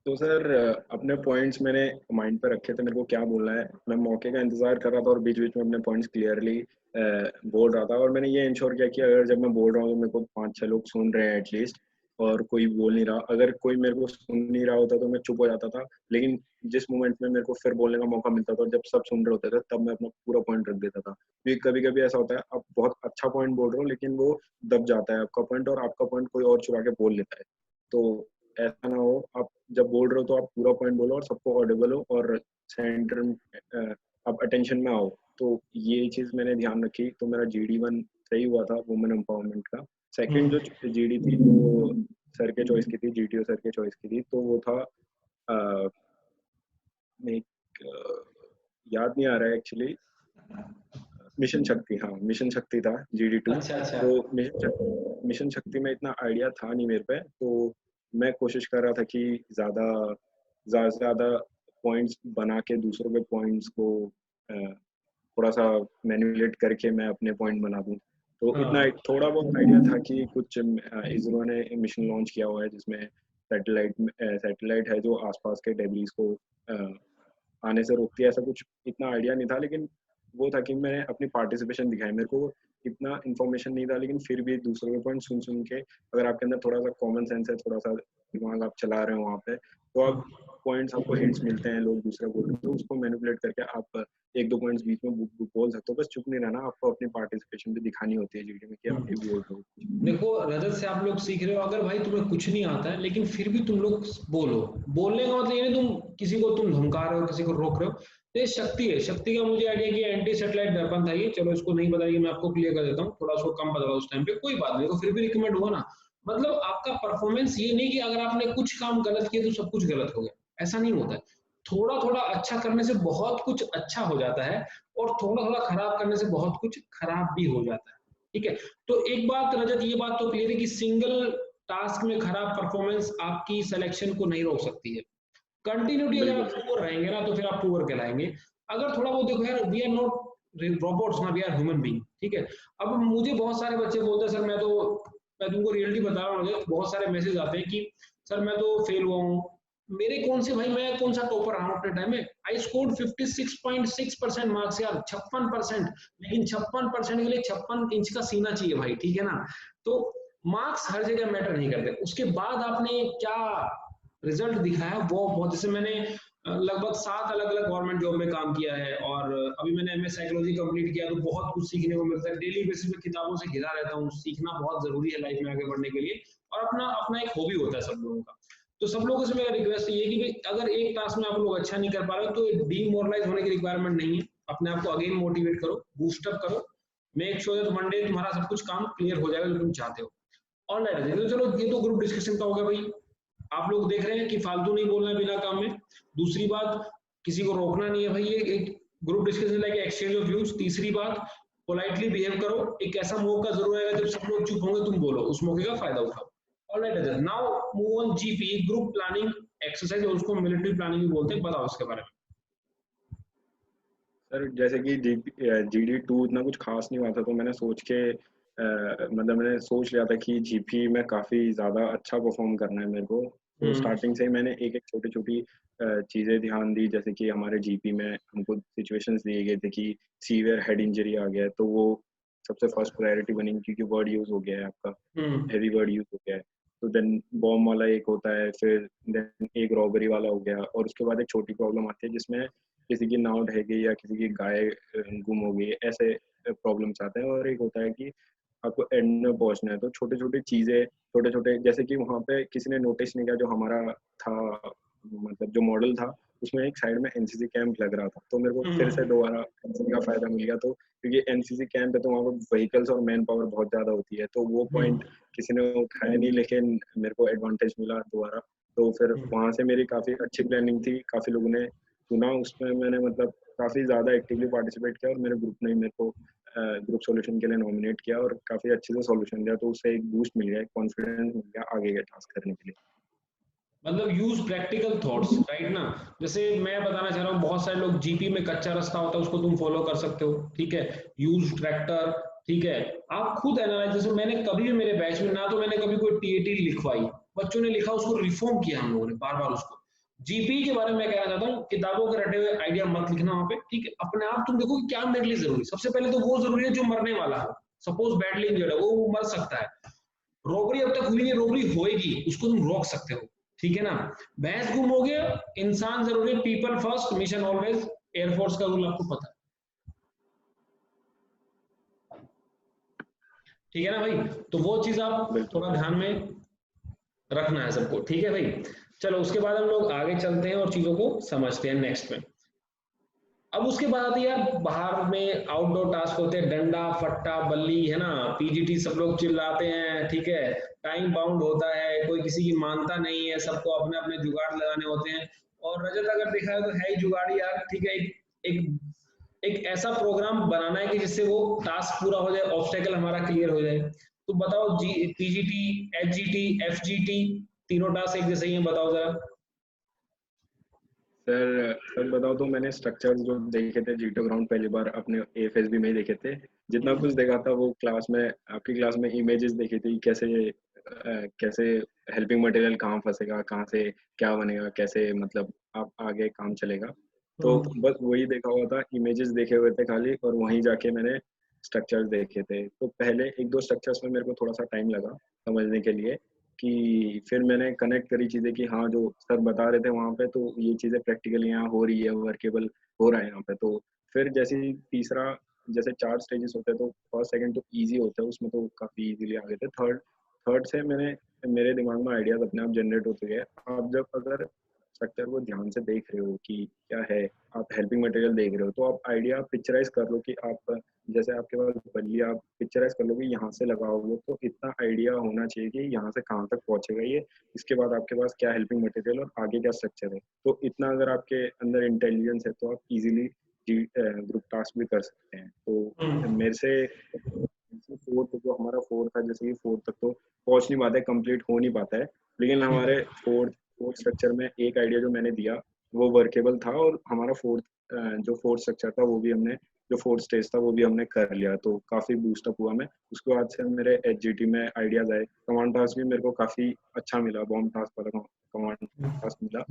S2: तो सर अपने पॉइंट्स मैंने माइंड पे रखे थे, मेरे को क्या बोलना है. मैं मौके का इंतजार कर रहा था और बीच बीच में अपने पॉइंट्स क्लियरली बोल रहा था. और मैंने ये इंश्योर किया कि अगर जब मैं बोल रहा हूँ तो मेरे को 5-6 लोग सुन रहे हैं एटलीस्ट, और कोई बोल नहीं रहा. अगर कोई मेरे को सुन नहीं रहा होता तो मैं चुप हो जाता था. लेकिन जिस मोमेंट में मेरे को फिर बोलने का मौका मिलता था और जब सब सुन रहे होते थे, तब मैं अपना पूरा पॉइंट रख देता था. क्योंकि कभी कभी ऐसा होता है आप बहुत अच्छा पॉइंट बोल रहे हो, लेकिन वो दब जाता है आपका पॉइंट, और आपका पॉइंट कोई और चुरा के बोल लेता है. तो ऐसा ना हो, आप जब बोल रहे हो तो आप पूरा पॉइंट बोलो और सबको ऑडिबल हो और सेंटर में आप अटेंशन में आओ. तो ये चीज मैंने ध्यान रखी, तो मेरा GD1 सही हुआ था वुमेन एम्पावरमेंट का. सेकंड जो GD थी वो सर के चॉइस की थी, GTO सर के चॉइस की थी. तो वो था एक, याद नहीं आ रहा है एक्चुअली, मिशन शक्ति. हाँ, मिशन शक्ति था GD2.
S1: अच्छा अच्छा.
S2: तो मिशन शक्ति में इतना आइडिया था नहीं मेरे पे, तो मैं कोशिश कर रहा था कि ज्यादा से ज्यादा पॉइंट्स बना के दूसरों के पॉइंट्स को थोड़ा सा मैनिपुलेट करके मैं अपने पॉइंट बना दूं. तो इतना
S1: हाँ.
S2: थोड़ा बहुत आइडिया था कि कुछ इसरो ने मिशन लॉन्च किया हुआ है जिसमें सैटेलाइट है जो आसपास के डेब्रीज को आने से रोकती है. ऐसा कुछ इतना आइडिया नहीं था, लेकिन वो था कि मैंने अपनी पार्टिसिपेशन दिखाई. मेरे को इतना इन्फॉर्मेशन नहीं था, लेकिन फिर भी दूसरों के पॉइंट सुन सुन के, अगर आपके अंदर थोड़ा सा कॉमन सेंस है, थोड़ा सा दिमाग आप चला रहे हो वहाँ पे, तो आप पॉइंट्स आपको हिंट्स मिलते हैं, लोग दूसरा बोल रहे हैं, तो उसको मैनिपुलेट करके आप एक दो पॉइंट्स बीच में बोल सकते हो। बस चुप नहीं रहना, आपको अपनी पार्टिसिपेशन भी दिखानी होती है जीडी में कि आप भी बोल रहे हो।
S1: देखो रजत से आप लोग सीख रहे हो, अगर भाई तुम्हें कुछ नहीं आता है लेकिन फिर भी तुम लोग बोलो, बोलने का मतलब ये नहीं तुम किसी को तुम धमका रहे हो, किसी को रोक रहे हो। तो ये शक्ति है, शक्ति का मुझे आइडिया कि एंटी सेटेलाइट दर्पण था ये, चलो इसको नहीं बताइए, मैं आपको क्लियर कर देता हूँ, थोड़ा उसको कम पता था उस टाइम पे, कोई बात नहीं, तो फिर भी रिकमेंड हुआ ना। मतलब आपका परफॉर्मेंस ये नहीं कि अगर आपने कुछ काम गलत किया तो सब कुछ गलत हो गया, ऐसा नहीं होता है। थोड़ा थोड़ा अच्छा करने से बहुत कुछ अच्छा हो जाता है, और थोड़ा थोड़ा खराब करने से बहुत कुछ खराब भी हो जाता है। ठीक है, तो एक बात रजत, ये बात तो क्लियर है कि सिंगल टास्क में खराब परफॉर्मेंस आपकी सिलेक्शन को नहीं रोक सकती है। कंटिन्यूटी अगर आप पुअर रहेंगे ना तो फिर आप पुअर कहलाएंगे। अगर थोड़ा बहुत देखो यार, वी आर नॉट रोबोट्स ना, वी आर ह्यूमन बीइंग। ठीक है, अब मुझे बहुत सारे बच्चे बोलते हैं सर मैं तुमको रियलिटी बता रहा हूँ, मुझे बहुत सारे मैसेज आते हैं कि सर मैं तो फेल हुआ हूँ। मेरे कौन से भाई, मैं कौन सा टॉपर रहा हूँ अपने टाइम में? आई स्कोर्ड 56.6% मार्क्स यार, 56%। लेकिन 56% के लिए 56 इंच का सीना चाहिए भाई, ठीक है ना? तो मार्क्स हर जगह मैटर नहीं करते, उसके बाद आपने क्या रिजल्ट दिखाया वो बहुत। जैसे मैंने लगभग 7 अलग अलग गवर्नमेंट जॉब में काम किया है, और अभी मैंने एमए साइकोलॉजी कंप्लीट किया, तो बहुत कुछ सीखने को मिलता है। डेली बेसिस पे किताबों से घिरा रहता हूँ, सीखना बहुत जरूरी है लाइफ में आगे बढ़ने के लिए, और अपना अपना एक हॉबी होता है सब लोगों का। तो सब लोगों से मेरा रिक्वेस्ट ये है कि भाई अगर एक टास्क में आप लोग अच्छा नहीं कर पा रहे हो तो डीमोरलाइज होने की रिक्वायरमेंट नहीं है, अपने आप को अगेन मोटिवेट करो, बूस्टअप करो, make sure that one day तुम्हारा सब कुछ काम क्लियर हो जाएगा जो तुम चाहते हो। ऑनलाइन तो चलो, ये तो ग्रुप डिस्कशन का हो गया भाई, आप लोग देख रहे हैं कि फालतू नहीं बोलना है बिना काम में। दूसरी बात, किसी को रोकना नहीं है भाई, ये एक group discussion like exchange of views. तीसरी बात, पोलाइटली बिहेव करो, एक ऐसा मौका जरूर आएगा जब सब लोग चुप होंगे, तुम बोलो, उस मौके का फायदा उठाओ। Alright, now move on GP, group planning exercise, और उसको मिलिट्री प्लानिंग भी बोलते हैं, बताओ उसके बारे में।
S2: सर जैसे कि GD2 इतना कुछ खास नहीं हुआ था, तो मैंने सोच के मतलब मैंने सोच लिया था कि जीपी में काफ़ी ज़्यादा अच्छा परफॉर्म करना है मेरे को। तो स्टार्टिंग से ही मैंने एक एक छोटी छोटी चीज़ें ध्यान दी, जैसे कि हमारे जीपी में हमको सिचुएशंस दिए गए थे कि सीवियर हेड इंजरी आ गया है, तो वो सबसे फर्स्ट प्रायोरिटी बनेगी, क्योंकि वर्ड यूज़ हो गया है आपका, हेवी वर्ड यूज़ हो गया है। तो देन बॉम्ब वाला एक होता है, फिर देन एक रॉबरी वाला हो गया, और उसके बाद एक छोटी प्रॉब्लम आती है जिसमें किसी की नाव ढह गई या किसी की गाय गुम हो गई, ऐसे प्रॉब्लम्स आते हैं। और एक होता है कि आपको एंड में पहुंचना है, तो छोटे छोटे चीजें, छोटे छोटे, जैसे कि वहां पे किसी ने नोटिस नहीं किया, जो हमारा था मतलब जो मॉडल था उसमें एक साइड में एनसीसी कैंप लग रहा था, तो मेरे को फिर से दोबारा एनसीसी का फायदा मिल गया। तो क्योंकि एनसीसी कैंप है तो वहाँ पर व्हीकल्स और मैन पावर बहुत ज्यादा होती है, तो वो पॉइंट किसी ने उठाया नहीं, लेकिन मेरे को एडवांटेज मिला दोबारा। तो फिर वहां से मेरी काफी अच्छी प्लानिंग थी, काफी लोगों ने सुना, उसमें मैंने मतलब काफी ज्यादा एक्टिवली पार्टिसिपेट किया, और मेरे ग्रुप ने मेरे को ग्रुप सॉल्यूशन के लिए नॉमिनेट किया, और काफी अच्छे से सॉल्यूशन दिया, तो उससे एक बूस्ट मिल गया, एक कॉन्फिडेंस मिल गया आगे के टास्क करने के लिए।
S1: मतलब यूज प्रैक्टिकल थॉट्स, राइट ना? जैसे मैं बताना चाह रहा हूँ, बहुत सारे लोग जीपी में कच्चा रास्ता होता है उसको तुम फॉलो कर सकते हो, ठीक है, यूज ट्रैक्टर, ठीक है, आप खुद एनालाइज। जैसे मैंने कभी भी मेरे बैच में ना तो मैंने कभी कोई टीएटी लिखवाई, बच्चों ने लिखा, उसको रिफॉर्म किया हम लोगों ने बार बार उसको। जीपी के बारे में मैं कहना चाहता हूँ, किताबों के रटे हुए आइडिया मत लिखना वहां पे, ठीक है, अपने आप तुम देखो कि क्या मेरे लिए जरूरी। सबसे पहले तो वो जरूरी है जो मरने वाला है, सपोज बैडली इंजर्ड है, वो मर सकता है, रॉबरी अब तक हुई नहीं, रॉबरी होएगी, उसको तुम रोक सकते हो, ठीक है ना? भैंस गुम हो गया, इंसान जरूरी, people first, mission always, air force का रूल आपको पता है, ठीक है ना भाई? तो वो चीज आप
S2: बिल्कुल।
S1: थोड़ा ध्यान में रखना है सबको, ठीक है भाई? चलो उसके बाद हम लोग आगे चलते हैं और चीजों को समझते हैं नेक्स्ट में। अब उसके बाद आती है यार, बाहर में आउटडोर टास्क होते हैं, डंडा फट्टा बल्ली, है ना, पीजीटी, सब लोग चिल्लाते हैं, ठीक है, टाइम बाउंड होता है, कोई किसी की मानता नहीं है, सबको अपने अपने जुगाड़ लगाने होते हैं। और रजत अगर देखा है तो है ही जुगाड़ी यार, ठीक है, एक एक ऐसा प्रोग्राम बनाना है कि जिससे वो टास्क पूरा हो जाए, ऑब्स्टेकल हमारा क्लियर हो जाए। तो बताओ, जी पीजीटी, एचजीटी, एफजीटी, तीनों टास्क एक जैसे ही हैं, बताओ जरा।
S2: सर सच बताओ तो मैंने स्ट्रक्चर्स जो देखे थे जीटो ग्राउंड पहली बार अपने एफएसबी में ही देखे थे। जितना कुछ देखा था वो क्लास में, आपकी क्लास में इमेजेस देखी थी, कैसे हेल्पिंग मटेरियल कहाँ फंसेगा, कहाँ से क्या बनेगा, कैसे मतलब आप आगे काम चलेगा। तो बस वही देखा हुआ था, इमेजेस देखे हुए थे खाली, और वहीं जाके मैंने स्ट्रक्चर्स देखे थे। तो पहले एक दो स्ट्रक्चर्स में मेरे को थोड़ा सा टाइम लगा समझने के लिए कि फिर मैंने कनेक्ट करी चीजें कि हाँ जो सर बता रहे थे वहाँ पे, तो ये चीजें प्रैक्टिकली यहाँ हो रही है, वर्केबल हो रहा है यहाँ पे। तो फिर जैसे ही तीसरा, जैसे 4 स्टेजेस होते हैं तो फर्स्ट सेकंड तो इजी होता है, उसमें तो काफी इजीली आ गए थे। थर्ड थर्ड से मेरे दिमाग में आइडियाज अपने आप जनरेट होते गए। आप जब अगर स्ट्रक्चर को ध्यान से देख रहे हो कि क्या है, आप हेल्पिंग मटेरियल देख रहे हो, तो आप आइडिया पिक्चराइज कर लो कि आप, जैसे आपके पास बल्ली, आप पिक्चराइज कर लो कि यहाँ से लगाओगे तो इतना आइडिया होना चाहिए कि यहाँ से कहाँ तक पहुंचेगा ये, इसके बाद आपके पास क्या हेल्पिंग मटेरियल और आगे क्या स्ट्रक्चर है। तो इतना अगर आपके अंदर इंटेलिजेंस है तो आप इजीली ग्रुप टास्क भी कर सकते हैं। तो मेरे से फोर्थ, जो हमारा फोर्थ था, जैसे कि फोर्थ तक तो पहुंच नहीं पाता है, कंप्लीट हो नहीं पाता है, लेकिन हमारे फोर्थ स्ट्रक्चर में एक आइडिया जो मैंने दिया वो वर्केबल था, और हमारा जो फोर्थ स्ट्रक्चर था वो भी हमने, जो फोर्थ स्टेज था वो भी हमने कर लिया, तो काफी बूस्टअप हुआ मैं। उसके बाद से मेरे एचजीटी में आइडियाज आए। कमांड टास्क भी मेरे को काफी अच्छा मिला, बॉम्ब टास्क वाला कमांड टास्क मिला,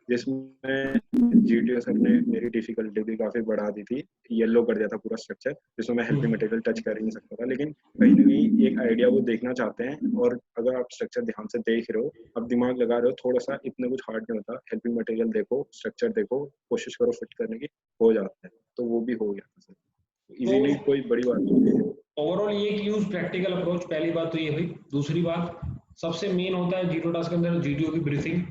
S2: जिसमें जीटीओ सर ने मेरी डिफिकल्टी भी काफी बढ़ा दी थी, येलो कर दिया था पूरा स्ट्रक्चर, जिसमें मैं हेल्पिंग मटेरियल टच कर ही नहीं सकता था। लेकिन कहीं ना कहीं एक आइडिया वो देखना चाहते हैं, और अगर आप स्ट्रक्चर ध्यान से देख रहे हो, आप दिमाग लगा रहे हो थोड़ा सा, इतना कुछ हार्ड नहीं होता, हेल्पिंग मटेरियल देखो, स्ट्रक्चर देखो, कोशिश करो फिट करने की, हो जाता है। तो वो भी हो गया था सर, इजीली, कोई बड़ी बात नहीं है।
S1: ओवरऑल ये यूज प्रैक्टिकल अप्रोच, पहली बात तो ये हुई। दूसरी बात, सबसे मेन होता है जीटीओ टास्क के अंदर जीटीओ की briefing.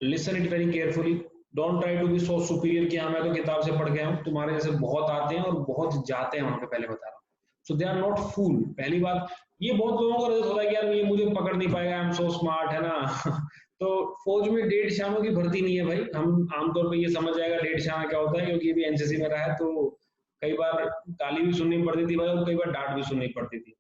S1: Listen it very carefully, don't try to be so superior कि हाँ मैं तो किताब से पढ़ गया हूँ, तुम्हारे जैसे बहुत आते हैं और बहुत जाते हैं वहां पे, पहले बता रहा हूँ। सो दे आर नॉट फूल, पहली बात। ये बहुत लोगों को होता है कि यार ये मुझे पकड़ नहीं पाएगा, आई एम सो स्मार्ट, है ना। तो फौज में 1.5 शामों की भर्ती नहीं है भाई। हम आमतौर पर ये समझ जाएगा 1.5 शाम क्या होता है, क्योंकि ये भी एनसीसी में रहा है, तो कई बार गाली भी सुननी पड़ती थी भाई, और कई बार डांट भी सुननी पड़ती थी।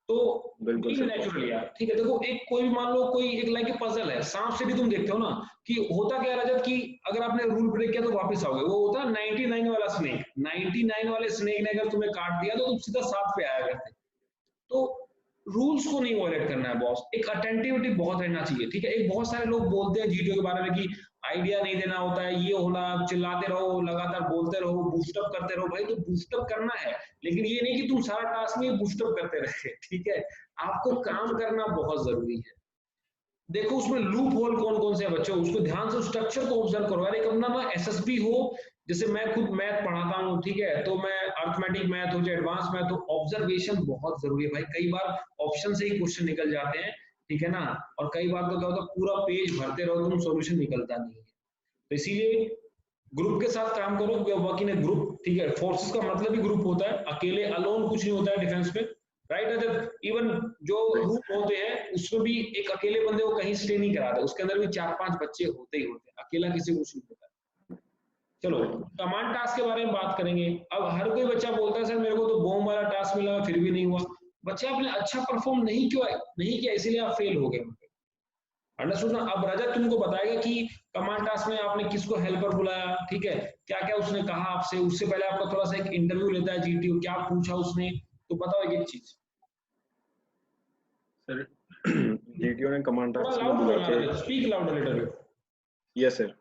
S1: तो
S2: बिल्कुल
S1: ये
S2: सर।
S1: नेचुरल यार, ठीक है। देखो, एक कोई भी मान लो, कोई एक लाइक पजल है, सांप सीढ़ी तुम देखते हो ना, कि होता क्या रजत, कि अगर आपने रूल ब्रेक किया तो वापस आओगे। वो होता है 99 वाला स्नेक, 99 वाले स्नेक ने अगर तुम्हें काट दिया तो तुम सीधा 7 पे आया करते। तो रूल्स को नहीं वॉयलेट करना है बॉस, एक अटेंटिविटी बहुत रहना चाहिए, ठीक है। एक बहुत सारे लोग बोलते हैं जीटीओ के बारे में कि आइडिया नहीं देना होता है, ये होना, चिल्लाते रहो, लगातार बोलते रहो, बूस्टअप करते रहो। भाई तो बूस्टअप करना है, लेकिन ये नहीं कि तुम सारा टास्क में बूस्टअप करते रहे, ठीक है। आपको काम करना बहुत जरूरी है। देखो उसमें लूप होल कौन कौन से बच्चे, उसको ध्यान से स्ट्रक्चर को ऑब्जर्व करो यार। एक अपना ना एसएसबी हो, जैसे मैं खुद मैथ पढ़ाता हूँ, ठीक है, तो मैं अर्थमेटिक मैथ हो चाहे एडवांस मैथ हो, ऑब्जर्वेशन बहुत जरूरी है भाई। कई बार ऑप्शन से ही क्वेश्चन निकल जाते हैं, ठीक है ना। और कई बार तो क्या होता है, पूरा पेज भरते रहो तुम, सॉल्यूशन निकलता नहीं है। तो इसीलिए ग्रुप के साथ काम करो, वर्क इन ए ग्रुप, ठीक है। फोर्सेस का मतलब ही ग्रुप होता है, अकेले अलोन कुछ नहीं होता है डिफेंस में, राइट अजय। इवन जो रूट होते हैं उसमें भी एक अकेले बंदे को कहीं स्टे नहीं कराते, उसके अंदर भी 4-5 बच्चे होते ही होते हैं, अकेला किसी को कुछ नहीं होता। चलो कमांड टास्क के बारे में बात करेंगे। अब हर कोई बच्चा बोलता है सर मेरे को तो बॉम्ब वाला टास्क मिला फिर भी नहीं हुआ। बच्चे आपने अच्छा परफॉर्म नहीं किया, इसीलिए आप फेल हो गए। अंडरस्टूड ना। अब रजत तुमको बताएगा कि कमांड टास्क में आपने किसको हेल्पर बुलाया, ठीक है, क्या क्या उसने कहा आपसे, उससे पहले आपका थोड़ा सा एक इंटरव्यू लेता है जीटीओ, क्या पूछा उसने, तो बताओ एक चीज।
S2: सर जीटीओ ने कमांड
S1: थोड़ा
S2: टास्क में
S1: लाउड
S2: बुला
S1: बोलना
S2: के,
S1: Rajat, speak loud little bit.
S2: Yes sir.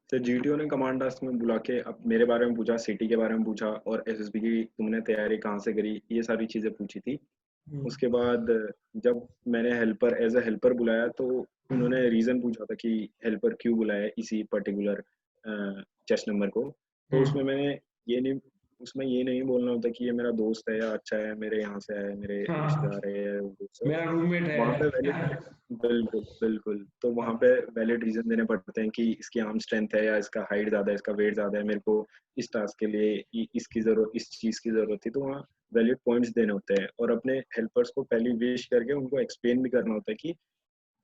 S2: Sir GTO ने कमांड टास्क में बुला के अब मेरे बारे में पूछा, सिटी के बारे में पूछा, और एसएसबी की तुमने तैयारी कहाँ से करी, ये सारी चीजें पूछी थी। उसके बाद जब मैंने हेल्पर, एज अ हेल्पर बुलाया, तो उन्होंने रीजन पूछा था कि हेल्पर क्यों बुलाया इसी पर्टिकुलर चेस्ट नंबर को। तो उसमें ये नहीं बोलना होता कि ये मेरा दोस्त है या अच्छा है, मेरे यहाँ से आया है, मेरे
S1: हाँ,
S2: रिश्तेदार है, वो सब।
S1: मेरा रूममेट
S2: वहाँ पे वैलिड,
S1: है।
S2: बिल्कुल बिल्कुल, तो वहाँ पे वैलिड रीजन देने पड़ते हैं कि इसकी आर्म स्ट्रेंथ है, या इसका हाइट ज्यादा है, इसका वेट ज्यादा है, मेरे को इस टास्क के लिए इसकी जरूरत, इस चीज की जरूरत थी। तो वहाँ वैलिड पॉइंट्स देने होते हैं, और अपने हेल्पर्स को पहले विश करके उनको एक्सप्लेन भी करना होता है कि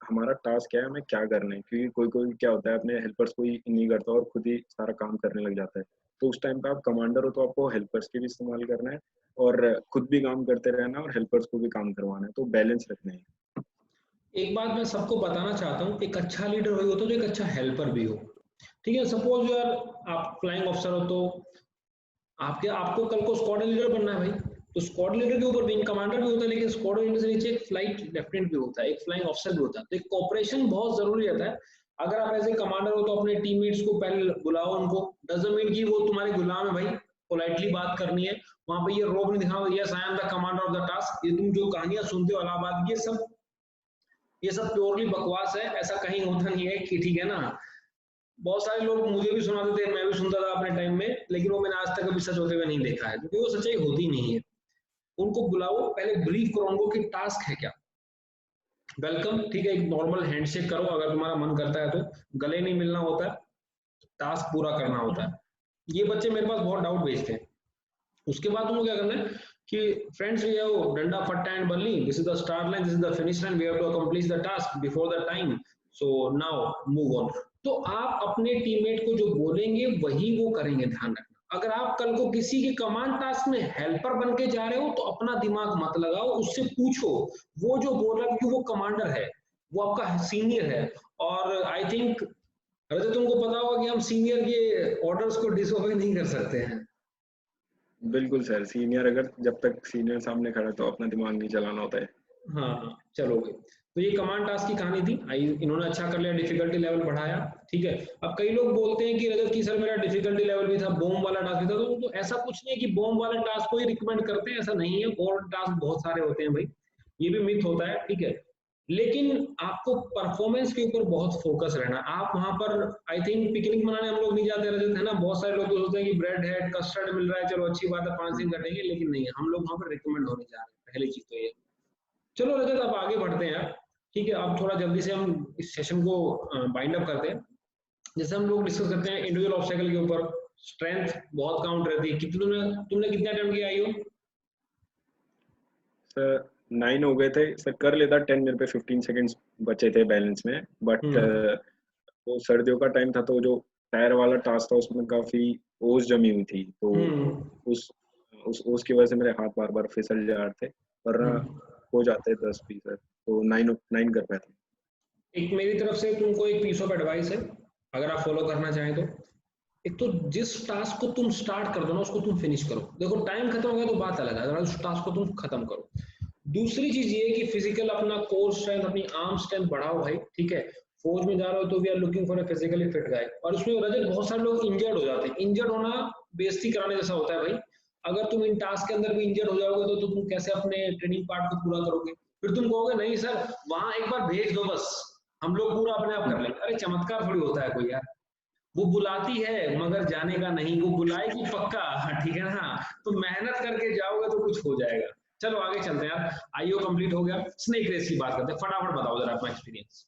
S2: हमारा टास्क क्या है, हमें क्या करना है। क्योंकि कोई कोई क्या होता है, अपने हेल्पर्स को ही नहीं करता और खुद ही सारा काम करने लग जाता है। तो उस टाइम पे आप कमांडर हो तो आपको हेल्पर्स के भी इस्तेमाल करना है, और खुद भी काम करते रहना, और हेल्पर्स को भी काम करवाना है, तो बैलेंस रखना है।
S1: एक बात मैं सबको बताना चाहता हूँ, एक अच्छा लीडर वही होता है जो एक अच्छा हेल्पर भी हो, ठीक है। सपोज यार आप फ्लाइंग ऑफिसर हो, तो आपको कल को स्क्वाड लीडर बनना है भाई, तो स्क्वाड लीडर के ऊपर विंग कमांडर भी होता है, लेकिन स्क्वाड लीडर से नीचे एक फ्लाइट लेफ्टिनेंट भी होता है, एक फ्लाइंग ऑफिसर भी होता है। तो एक कोऑपरेशन बहुत जरूरी रहता है। अगर आप एज ए कमांडर हो तो अपने टीममेट्स को पहले बुलाओ, उनको डजंट मीन कि वो तुम्हारे गुलाम है भाई, पोलाइटली बात करनी है। वहां पे ये रोब नहीं दिखाओ, yes I am the commander of the task, ये तुम जो कहानियां सुनते हो इलाहाबाद, ये सब ये सब प्योरली बकवास है, ऐसा कहीं होता नहीं है कि ठीक है ना। बहुत सारे लोग मुझे भी सुनाते थे, मैं भी सुनता था अपने टाइम में, लेकिन वो मैंने आज तक कभी सच होते हुए नहीं देखा है, क्योंकि वो सच्चाई होती नहीं है। उनको बुलाओ, पहले ब्रीफ करो उनको कि टास्क है क्या। वेलकम, ठीक है, एक नॉर्मल हैंडशेक करो अगर तुम्हारा मन करता है तो, गले नहीं मिलना होता है, टास्क पूरा करना होता है। ये बच्चे मेरे पास बहुत डाउट भेजते हैं। उसके बाद तुमको क्या करना है कि फ्रेंड्स, ये हो डंडा फट्टा एंड बल्ली, this is the start line, this is the finish line, we have to accomplish the task before the time, so now move on. तो आप अपने टीममेट को जो बोलेंगे वही वो करेंगे, ध्यान रखना। अगर आप कल को किसी के कमांड टास्क में हेल्पर बन के जा रहे हो तो अपना दिमाग मत लगाओ, उससे पूछो, वो जो बोल रहा है कि वो कमांडर है, वो आपका सीनियर है। और आई थिंक रजत तुमको पता होगा कि हम सीनियर के ऑर्डर्स को डिसोबे नहीं कर सकते हैं।
S2: बिल्कुल सर, सीनियर अगर जब तक सीनियर सामने खड़ा है तो अपना दिमाग नहीं चलाना होता है।
S1: हाँ चलो, तो ये कमांड टास्क की कहानी थी। आई इन्होंने अच्छा कर लिया, डिफिकल्टी लेवल बढ़ाया, ठीक है। अब कई लोग बोलते हैं कि रजत की सर मेरा डिफिकल्टी लेवल भी था, बॉम्ब वाला टास्क भी था, तो ऐसा कुछ नहीं है कि बॉम्ब वाला टास्क को ही रिकमेंड करते हैं, ऐसा नहीं है, और टास्क बहुत सारे होते हैं भाई, ये भी मिथ होता है, ठीक है। लेकिन आपको परफॉर्मेंस के ऊपर बहुत फोकस रहना। आप वहां पर, आई थिंक पिकनिक मनाने हम लोग नहीं जाते रजत, है ना, बहुत सारे लोग तो सोचते हैं कि ब्रेड है, कस्टर्ड मिल रहा है, चलो अच्छी बात है, 5 दिन कटेंगे, लेकिन नहीं है, हम लोग वहां पर रिकमेंड होने जा रहे हैं, पहली चीज तो ये। चलो रजत, अब आगे बढ़ते हैं यार, ठीक है। अब थोड़ा जल्दी से हम इस सेशन को बाइंड अप करते हैं। जैसे हम लोग डिस्कस करते हैं इंडिविजुअल ऑब्स्टेकल के ऊपर, स्ट्रेंथ बहुत काउंट रहती है। कितने तुमने कितने अटेम्प्ट किया आई हो?
S2: सर 9 हो गए थे सर, कर लेता 10, मेरे पे 15 सेकंड्स बचे थे बैलेंस में, बट
S1: हम्म
S2: वो सर्दियों का टाइम था तो जो टायर वाला टास्क था उसमें काफी ओस जमी हुई थी, तो
S1: हम्म
S2: उस उस ओस की वजह से मेरे हाथ बार बार फिसल जा रहे थे, वरना
S1: हम्म।
S2: हो जाते 10 भी सर, तो 9 कर पाए थे।
S1: एक मेरी तरफ से तुमको एक पीस ऑफ एडवाइस है, अगर आप फॉलो करना चाहें तो। एक तो जिस टास्क को तुम स्टार्ट कर दो ना, उसको तुम फिनिश करो। देखो टाइम खत्म हो गया तो बात अलग है, अगर उस टास्क को तुम खत्म करो। दूसरी चीज ये है कि फिजिकल अपना कोर स्ट्रेंथ, अपनी आर्म स्ट्रेंथ बढ़ाओ भाई, ठीक है। फौज में जा रहे हो तो we are looking for a physically fit guy. और उसमें रजत बहुत सारे लोग इंजर्ड हो जाते हैं, इंजर्ड होना बेइज्जती कराने जैसा होता है भाई। अगर तुम इन टास्क के अंदर भी इंजर्ड हो जाओगे तो तुम कैसे अपने ट्रेनिंग पार्ट को पूरा करोगे? फिर तुम कहोगे नहीं सर, वहां एक बार भेज दो बस, हम लोग पूरा अपने आप कर लेंगे। अरे चमत्कार थोड़ी होता है कोई यार, वो बुलाती है मगर जाने का नहीं, वो बुलाएगी पक्का, हाँ ठीक है ना। तो मेहनत करके जाओगे तो कुछ हो जाएगा। चलो आगे चलते हैं यार, आईओ कंप्लीट हो गया, स्नेक रेस की बात करते हैं, फटाफट बताओ जरा अपना एक्सपीरियंस।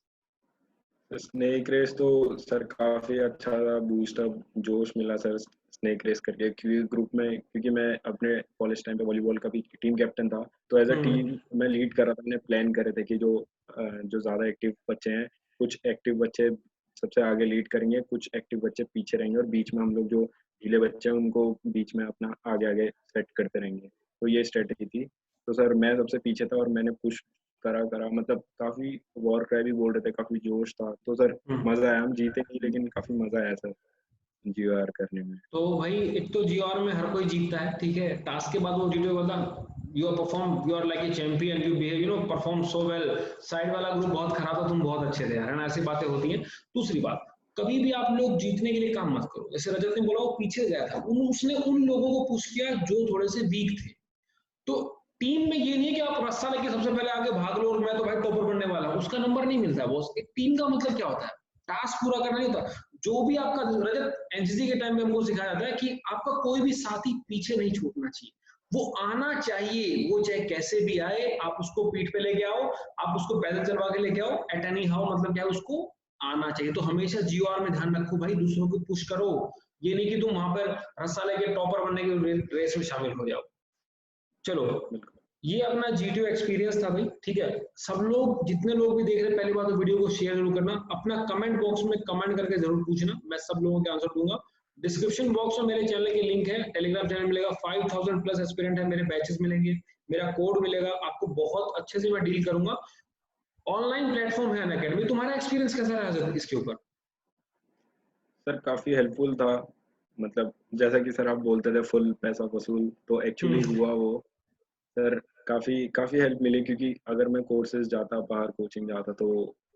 S2: स्नेक रेस तो सर काफी अच्छा था, बूस्ट अप जोश मिला सर स्नेक रेस करके, क्योंकि ग्रुप में, क्योंकि मैं अपने कॉलेज टाइम पे वॉलीबॉल का भी टीम कैप्टन था, तो एज अ टीम
S1: हम्म
S2: मैं लीड कर रहा था। मैंने प्लान करे थे कि जो ज्यादा एक्टिव बच्चे हैं, कुछ एक्टिव बच्चे सबसे आगे लीड करेंगे, कुछ एक्टिव बच्चे पीछे रहेंगे, और बीच में हम लोग जो ढीले बच्चे हैं उनको बीच में अपना आगे आगे सेट करते रहेंगे, तो ये स्ट्रेटेजी थी। तो सर मैं सबसे पीछे था और मैंने पुश करा करा, मतलब काफी वॉर क्राई भी बोल रहे थे, काफी जोश था, तो सर
S1: हम्म।
S2: मजा आया। हम जीते नहीं लेकिन काफी मजा आया सर जीआर करने में।
S1: तो भाई एक तो जीआर में हर कोई जीतता है, ठीक है। टास्क के बाद वो वीडियो बता, you are perform, you are like a champion, you behave, you know perform so well. Side वाला ग्रुप बहुत खराब था, तुम बहुत अच्छे थे, है ना, ऐसी बातें होती हैं। दूसरी बात, कभी भी आप लोग जीतने के लिए काम मत करो। जैसे रजत ने बोला वो पीछे गया था, उसने उन लोगों को पुश किया जो थोड़े से वीक थे। तो टीम में ये नहीं है कि आप रस्सा लेके सबसे पहले आगे भाग लो और मैं तो भाई टॉपर बनने वाला हूं, उसका नंबर नहीं मिलता बॉस। एक टीम का मतलब क्या होता है, टास्क पूरा करना नहीं होता। जो भी आपका, रजत एनसीसी के टाइम में हमको सिखाया जाता है कि आपका कोई भी साथी पीछे नहीं छूटना चाहिए, वो आना चाहिए, वो चाहे कैसे भी आए, आप उसको पीठ पे लेके आओ, आप उसको पैदल चलवा के लेके आओ, एट एनी हाउ, मतलब क्या है, उसको आना चाहिए। तो हमेशा जीओआर में ध्यान रखो भाई, दूसरों को पुश करो। ये नहीं कि तुम वहां पर रस्सा लेके टॉपर बनने की रेस में शामिल हो जाओ। चलो,
S2: बिल्कुल।
S1: ये अपना जीटीओ एक्सपीरियंस था भाई, ठीक है। सब लोग, जितने लोग भी देख रहे हैं, पहली बात तो वीडियो को शेयर जरूर करना, अपना कमेंट बॉक्स में कमेंट करके जरूर पूछना, मैं सब लोगों के आंसर दूंगा। डिस्क्रिप्शन बॉक्स में मेरे चैनल की लिंक है, टेलीग्राम चैनल मिलेगा, 5000 प्लस एस्पिरेंट है, मेरे बैचेस मिलेंगे, मेरा कोड मिलेगा, आपको बहुत अच्छे से मैं डील करूंगा। ऑनलाइन प्लेटफॉर्म है अनअकैडमी। तुम्हारा एक्सपीरियंस कैसा रहा इसके ऊपर?
S2: सर काफी हेल्पफुल था, मतलब जैसा कि सर आप बोलते थे फुल पैसा वसूल, तो एक्चुअली
S1: हम्म
S2: हुआ वो सर। काफी काफी हेल्प मिली, क्योंकि अगर मैं कोर्सेज जाता, बाहर कोचिंग जाता, तो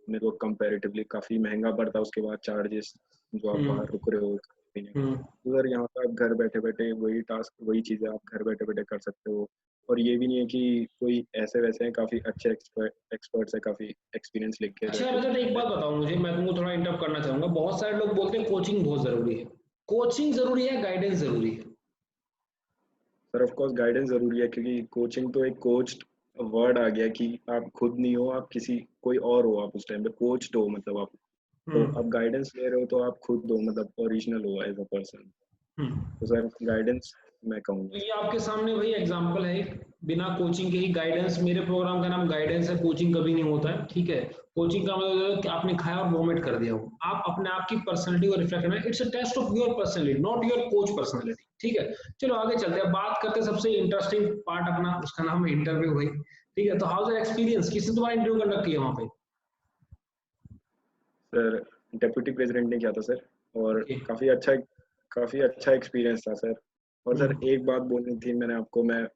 S2: मेरे को कंपैरेटिवली काफी महंगा पड़ता, उसके बाद चार्जेस जो आप बाहर
S1: हम्म
S2: रुक रहे हो पीने का।
S1: हम्म
S2: तो सर यहाँ पे आप घर बैठे बैठे वही टास्क, वही चीजें आप घर बैठे बैठे कर सकते हो, और ये भी नहीं है कि कोई ऐसे वैसे हैं, काफी अच्छे एक्सपर्ट्स है, काफी एक्सपीरियंस लेके
S1: अच्छा
S2: रैपिड
S1: रजत,
S2: फायर
S1: एक
S2: में।
S1: बात बताओ मुझे, मैं तुमको थोड़ा इंटरप्ट करना चाहूंगा। बहुत सारे लोग बोलते हैं कोचिंग बहुत जरूरी है। कोचिंग जरूरी है, गाइडेंस जरूरी है?
S2: सर ऑफ कोर्स गाइडेंस जरूरी है, क्योंकि कोचिंग तो एक कोच्ड वर्ड आ गया कि आप खुद नहीं हो, आप किसी कोई और हो, आप उस टाइम पे कोच्ड हो, मतलब आप, तो
S1: हम्म।
S2: आप गाइडेंस ले रहे हो तो आप खुद हो, मतलब ओरिजिनल हो एज अ पर्सन।
S1: हम्म।
S2: तो सर गाइडेंस मैं कहूँगा
S1: तो ये
S2: सर।
S1: आपके सामने वही एग्जांपल है, बिना कोचिंग के ही गाइडेंस। मेरे प्रोग्राम का नाम गाइडेंस है, कोचिंग कभी नहीं होता है, ठीक है। कोचिंग का मतलब है कि आपने खाया और वॉमिट कर दिया हो। आप अपने आप की पर्सनैलिटी को रिफ्लेक्ट करना है। It's a test of your personality, not your coach personality, ठीक है। चलो आगे चलते हैं, बात करते हैं सबसे इंटरेस्टिंग पार्ट अपना, उसका नाम है इंटरव्यू भाई, ठीक है। तो हाउ इज एक्सपीरियंस, किसने तुम्हारा इंटरव्यू कंडक्ट किया वहां पे?
S2: सर डेप्यूटी प्रेसिडेंट ने किया था सर, और
S1: ओके।
S2: काफ़ी अच्छा एक्सपीरियंस था सर। और सर
S1: हम्म।
S2: एक बात बोलनी थी, मैंने आपको, मैं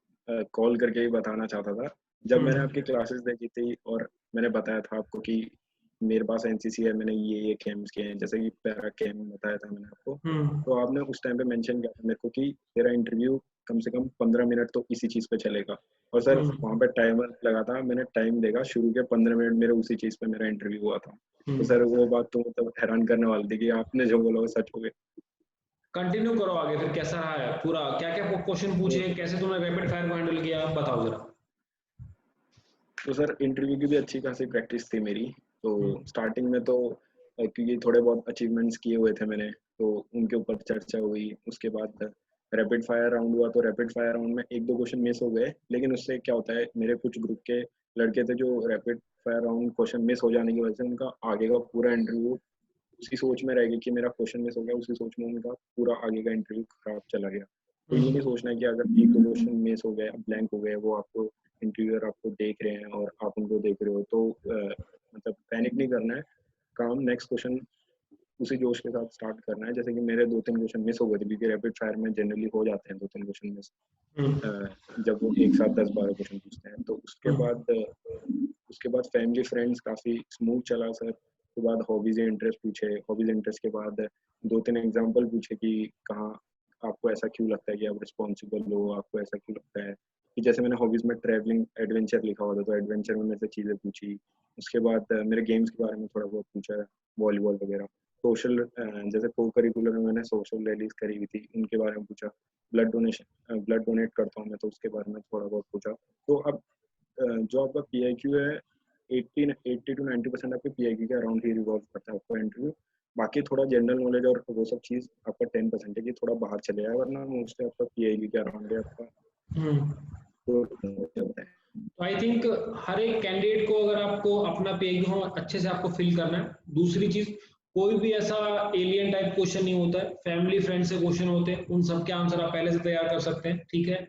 S2: कॉल करके ही बताना चाहता था। जब मैंने
S1: हम्म।
S2: आपकी क्लासेस देखी थी और मैंने बताया था आपको कि मेरे पास एनसीसी है, मैंने ये कैंप्स किए हैं, जैसे कि पैरा कैंप बताया था मैंने आपको,
S1: हम्म।
S2: तो आपने उस टाइम पे मेंशन किया था मेरे को कि तेरा इंटरव्यू कम से कम 15 मिनट तो इसी चीज़ पे चलेगा। और सर वहाँ
S1: हम्म।
S2: पे टाइमर लगा था, मैंने टाइम देखा, शुरू के 15 मिनट मेरे उसी चीज़ पे मेरा इंटरव्यू हुआ था। तो
S1: हम्म।
S2: सर वो बात तो मतलब हैरान करने वाली थी कि आपने जो बोला वो सच हो गया।
S1: कंटिन्यू करो आगे, फिर कैसा रहा है पूरा, क्या क्या क्वेश्चन
S2: तो
S1: पूछे, कैसे तुमने रैपिड फायर को हैंडल किया, बताओ जरा।
S2: सर इंटरव्यू की भी अच्छी खासी प्रैक्टिस थी मेरी। तो
S1: हम्म।
S2: स्टार्टिंग में तो क्योंकि थोड़े बहुत अचीवमेंट्स किए हुए थे मैंने, तो उनके ऊपर चर्चा हुई। उसके बाद रैपिड फायर राउंड हुआ, तो रैपिड फायर राउंड में एक दो क्वेश्चन मिस हो गए, लेकिन उससे क्या होता है, मेरे कुछ ग्रुप के लड़के थे जो rapid fire round question miss हो जाने की वजह से उनका आगे का पूरा इंटरव्यू उसी सोच में रह गई कि मेरा क्वेश्चन मिस हो गया, उसी सोच में उनका पूरा आगे का इंटरव्यू खराब चला गया। तो ये नहीं
S1: हम्म।
S2: सोचना है कि अगर एक दो क्वेश्चन मिस हो गए, ब्लैंक हो गए, वो आपको इंटरव्यूअर आपको देख रहे हैं और आप उनको देख रहे हो, तो मतलब पैनिक नहीं करना है। काम नेक्स्ट क्वेश्चन उसी जोश के साथ स्टार्ट करना है। जैसे कि मेरे 2-3 क्वेश्चन मिस हो गए थे, क्योंकि रैपिड फायर में जनरली हो जाते हैं 2-3 क्वेश्चन मिस,
S1: हम्म।
S2: जब वो एक साथ 10-12 क्वेश्चन पूछते हैं। तो
S1: हम्म।
S2: उसके बाद फैमिली फ्रेंड्स काफ़ी स्मूथ चला सर। उसके बाद हॉबीज़ इंटरेस्ट पूछे, हॉबीज़ इंटरेस्ट के बाद 2-3 एग्जांपल पूछे कि कहाँ आपको ऐसा क्यों लगता है कि आप रिस्पॉन्सिबल हो, आपको ऐसा क्यों लगता है कि, जैसे मैंने हॉबीज़ में ट्रैवलिंग एडवेंचर लिखा हुआ था, तो एडवेंचर में मेरे से चीज़ें पूछी। उसके बाद मेरे गेम्स के बारे में थोड़ा बहुत पूछा, वॉलीबॉल वगैरह। सोशल जैसे को करिकुलर में मैंने सोशल रैलीज करी हुई थी, उनके बारे में पूछा। ब्लड डोनेट करता हूँ मैं, तो उसके बारे में थोड़ा बहुत पूछा। तो अब जो आपका पीआईक्यू है, 80 टू 90% आपके पीआईक्यू के अराउंड ही रिवॉल्व करता है आपका इंटरव्यू। बाकी थोड़ा जनरल नॉलेज और वो सब चीज़ आपका 10% है कि थोड़ा बाहर चले जाए, वरना मोस्टली आपका पीआईक्यू के अराउंड है आपका
S1: हम्म।
S2: तो चलता है।
S1: तो आई थिंक हर एक कैंडिडेट को, अगर आपको अपना पेज हो अच्छे से आपको फिल करना है। दूसरी चीज, कोई भी ऐसा एलियन टाइप क्वेश्चन नहीं होता है, फैमिली फ्रेंड से क्वेश्चन होते हैं, उन सबके आंसर आप पहले से तैयार कर सकते हैं, ठीक है।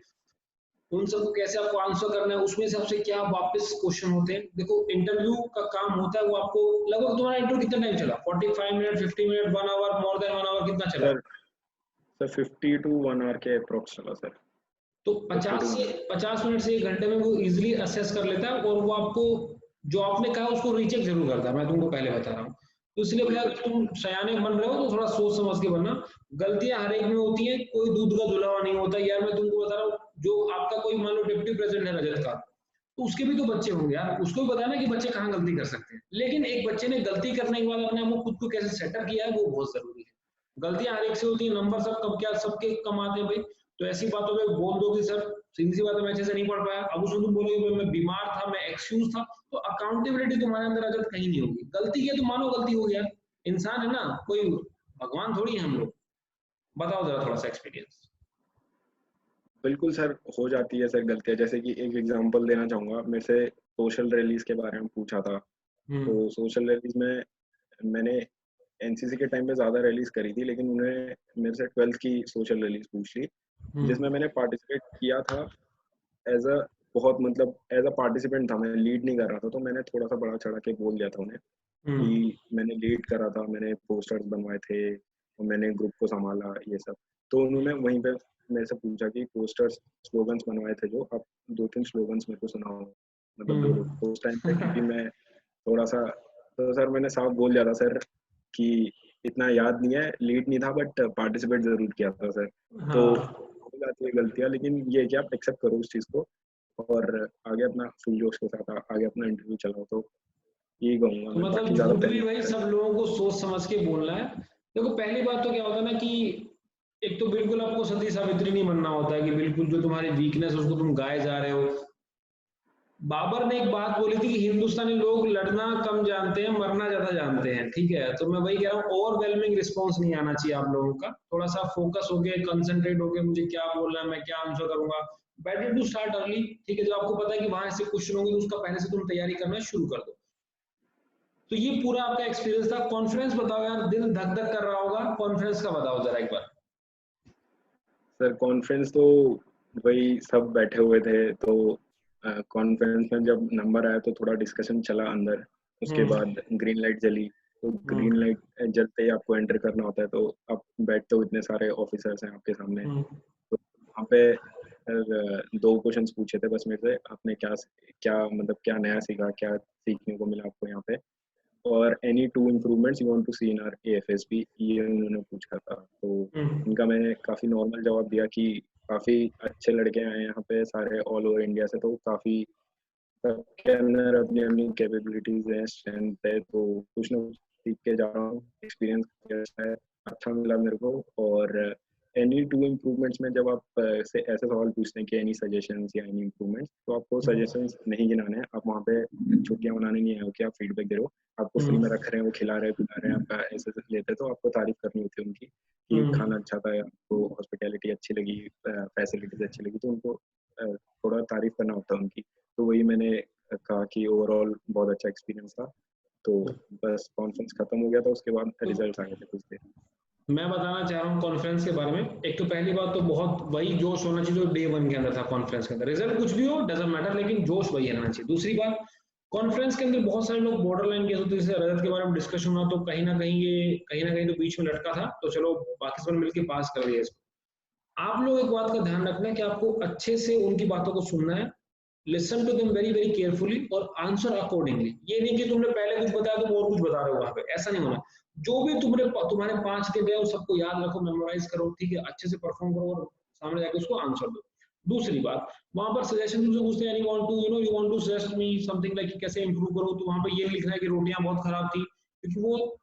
S1: उन सबको कैसे आपको आंसर करना है, उसमें सबसे क्या वापस क्वेश्चन होते हैं। देखो इंटरव्यू का काम होता है वो आपको, लगभग तुम्हारा इंटरव्यू कितना टाइम चला, 45 minute, 50 minute, 1 hour, more than 1 hour, कितना चला?
S2: सर सर 50 टू 1 आवर के अप्रोक्स चला सर।
S1: तो
S2: 50
S1: 50
S2: टू
S1: से
S2: 1 आवर।
S1: 50 मिनट से 1 घंटे में वो इजिली असेस कर लेता है, और वो आपको जो आपने कहा उसको रीचेक जरूर करता है, मैं तुमको पहले बता रहा हूँ। तो इसलिए भैया,
S2: बिल्कुल
S1: अगर
S2: सर।
S1: तुम सयाने बन रहे हो तो थोड़ा सोच समझ के बनना। गलतियां हर एक में होती हैं, कोई दूध का धुला हुआ नहीं होता यार, मैं तुमको बता रहा हूँ। जो आपका कोई मान लो डिप्टी प्रेसिडेंट है रजत का, तो उसके भी तो बच्चे होंगे यार, उसको भी पता है ना कि बच्चे कहाँ गलती कर सकते हैं। लेकिन एक बच्चे ने गलती करने के बाद अपने आप को खुद को कैसे सेटअप किया है, वो बहुत जरूरी है। गलतियां हर एक से होती है, नंबर सब कब क्या सबके कम आते हैं भाई। तो ऐसी बातों में बोल दो कि सर सीधी सी बात है, मैं अच्छे से नहीं पढ़ पाया, अब उसमें तुम बोलोगे मैं बीमार था, मैं एक्सक्यूज था, तो अकाउंटेबिलिटी तुम्हारे अंदर अगर कहीं नहीं होगी। गलती किया तो मानो गलती हो गया, इंसान है ना, कोई भगवान थोड़ी है हम लोग। बताओ जरा थोड़ा सा एक्सपीरियंस।
S2: बिल्कुल सर, हो जाती है सर गलतियाँ। जैसे कि एक एग्जांपल देना चाहूँगा, मेरे से सोशल रैलीज के बारे में पूछा था।
S1: हम्म।
S2: तो सोशल रैलीज में मैंने एनसीसी के टाइम पे ज़्यादा रैलीज करी थी, लेकिन उन्होंने मेरे से 12th की सोशल रैलीज पूछ ली, जिसमें
S1: हम्म।
S2: मैंने पार्टिसिपेट किया था एज अ बहुत मतलब एज अ पार्टिसिपेंट था, मैं लीड नहीं कर रहा था। तो मैंने थोड़ा सा बड़ा चढ़ा के बोल दिया था उन्हें
S1: हम्म।
S2: कि मैंने लीड करा था, मैंने पोस्टर्स बनवाए थे और मैंने ग्रुप को संभाला, ये सब। तो उन्होंने वहीं पे मेरे से पूछा कि पोस्टर्स, स्लोगन्स बनवाए थे जो, आप 2-3 स्लोगन्स मेरे को सुनाओ, मतलब बोलो।
S1: हम्म।
S2: तो उस टाइम पे क्योंकि मैं थोड़ा सा, तो सर मैंने साफ बोल दिया था सर कि इतना याद नहीं है, लीड नहीं था बट पार्टिसिपेट जरूर किया था सर। तो
S1: हाँ।
S2: हो जाती है गलतियाँ, लेकिन ये है कि आप एक्सेप्ट करो उस चीज़ को। और आगे अपना फुल जोश के साथ आगे अपना इंटरव्यू चलाओ। तो यही कहूंगा
S1: तो
S2: मैं,
S1: मतलब
S2: बाकी ज्यादा
S1: झूठ भी
S2: प्लानिंग
S1: भाई सब लोगों को सोच समझ के बोलना है। देखो पहली बात तो क्या होता है ना कि एक तो बिल्कुल आपको सती सावित्री नहीं बनना होता है कि बिल्कुल जो तुम्हारी वीकनेस उसको तुम गाए जा रहे हो। बाबर ने एक बात बोली थी कि हिंदुस्तानी लोग लड़ना कम जानते हैं, मरना ज्यादा जानते हैं। ठीक है, तो मैं वही कह रहा हूँ, ओवरवेलमिंग रिस्पॉन्स नहीं आना चाहिए आप लोगों का। थोड़ा सा फोकस होके, कंसंट्रेट होके, मुझे क्या बोलना है, मैं क्या आंसर करूंगा। Better to start early. ठीक है, जब आपको पता है कि वहां से क्वेश्चन होंगे तो उसका पहले से तुम तैयारी करना शुरू कर दो। तो ये पूरा आपका एक्सपीरियंस था। कॉन्फिडेंस बताओ यार, दिल धक धक कर रहा होगा, कॉन्फिडेंस का बताओ जरा एक बार।
S2: सर कॉन्फ्रेंस तो वही सब बैठे हुए थे, तो कॉन्फ्रेंस में जब नंबर आया तो थोड़ा डिस्कशन चला अंदर। उसके
S1: हम्म।
S2: बाद ग्रीन लाइट जली, तो ग्रीन
S1: हम्म।
S2: लाइट जलते ही आपको एंटर करना होता है। तो आप बैठते हो, इतने सारे ऑफिसर्स हैं आपके सामने।
S1: हम्म।
S2: तो वहाँ पे दो क्वेश्चंस पूछे थे बस मेरे से, आपने क्या क्या मतलब क्या नया सीखा, क्या सीखने को मिला आपको यहाँ पे, और any two improvements you want to see in our AFSP, ये उन्होंने पूछा था। तो
S1: हम्म।
S2: इनका मैंने काफ़ी नॉर्मल जवाब दिया कि काफ़ी अच्छे लड़के आए हैं यहाँ पे सारे ऑल ओवर इंडिया से, तो काफ़ी सबके अंदर अपनी अपनी कैपेबिलिटीज है, स्ट्रेंथ है, तो कुछ ना कुछ सीख के जा रहा हूँ। एक्सपीरियंस है, अच्छा मिला मेरे को। और एनी टू इम्प्रूवमेंट्स में जब आप से ऐसे सवाल पूछते हैं कि एनी सजेशंस या एनी इम्प्रूवमेंट्स, तो आपको सजेशंस नहीं गिनाने हैं। आप वहाँ पे छुट्टियाँ मनाने नहीं आए हो कि आप फीडबैक दे रहे हो। आपको फ्री में रख रहे हैं, वो खिला रहे हैं पिला रहे हैं, आपका ऐसे लेते हैं, तो आपको तारीफ करनी होती है उनकी कि खाना अच्छा था, या आपको हॉस्पिटैलिटी अच्छी लगी, फैसिलिटीज अच्छी लगी, तो उनको थोड़ा तारीफ करना होता है उनकी। तो वही मैंने कहा कि ओवरऑल बहुत अच्छा एक्सपीरियंस था। तो बस कॉन्फ्रेंस खत्म हो गया था, उसके बाद
S1: तो
S2: रिजल्ट आ गए थे कुछ देर।
S1: मैं बताना चाह रहा हूँ कॉन्फ्रेंस के बारे में। एक तो पहली बात तो बहुत वही जोश होना चाहिए जो डे वन के अंदर था कॉन्फ्रेंस के अंदर। रिजल्ट कुछ भी हो डजंट मैटर, लेकिन जोश वही रहना चाहिए। दूसरी बात, कॉन्फ्रेंस के अंदर बहुत सारे लोग बॉर्डर लाइन केस होते हैं, जैसे रजत के बारे में डिस्कशन हुआ, तो कहीं ना कहीं तो बीच में लटका था, तो चलो बाकी सब मिलकर पास कर दिया इसको। आप लोग एक बात का ध्यान रखना है कि आपको अच्छे से उनकी बातों को सुनना है, listen to them very very carefully और आंसर अकॉर्डिंगली। ये नहीं कि तुमने पहले कुछ बताया तुम और कुछ बता रहे हो वहां पे, ऐसा नहीं होना। जो भी तुम्हारे 5 दिन गए उस सबको याद रखो, मेमोराइज करो, ठीक है, अच्छे से परफॉर्म करो और सामने जाके उसको आंसर दो। दूसरी बात, वहां पर सजेशन तुमसे पूछते हैं, you want to suggest me something like कैसे इंप्रूव करो, तो वहां पर ये लिखना है कि रोटियां बहुत खराब थी, क्योंकि वो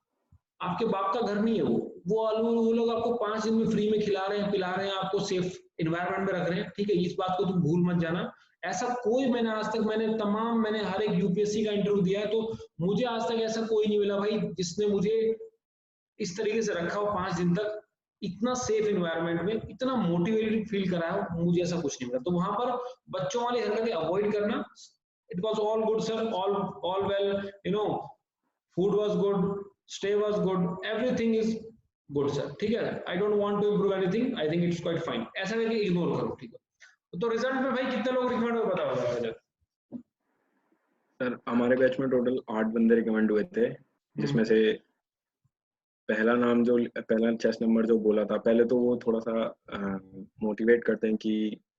S1: आपके बाप का घर नहीं है। वो आलू वो लोग आपको 5 दिन में फ्री में खिला रहे हैं, पिला रहे हैं, आपको सेफ इन्वायरमेंट में रख रहे हैं। ठीक है, इस बात को तुम भूल मत जाना। ऐसा कोई, मैंने आज तक मैंने हर एक यूपीएससी का इंटरव्यू दिया है, तो मुझे आज तक ऐसा कोई नहीं मिला भाई जिसने मुझे इस तरीके से रखा हो 5 दिन तक, इतना सेफ इन्वायरमेंट में, इतना मोटिवेटेड फील कराया हो, मुझे ऐसा कुछ नहीं मिला। तो वहां पर बच्चों वाली हरकतें अवॉइड करना। It was all good sir, all well, you know, food was good, stay was good, everything is good sir. ठीक है, I don't want to improve anything, I think it's quite fine, ऐसा करके ignore करो। ठीक है, तो result में भाई कितने लोग रिकमेंड हुए बताओ जरा।
S2: सर हमारे बैच में टोटल 8 बंदे रिकमेंड हुए थे, जिसमें से पहला चेस्ट नंबर जो बोला था, पहले तो वो थोड़ा सा मोटिवेट करते हैं कि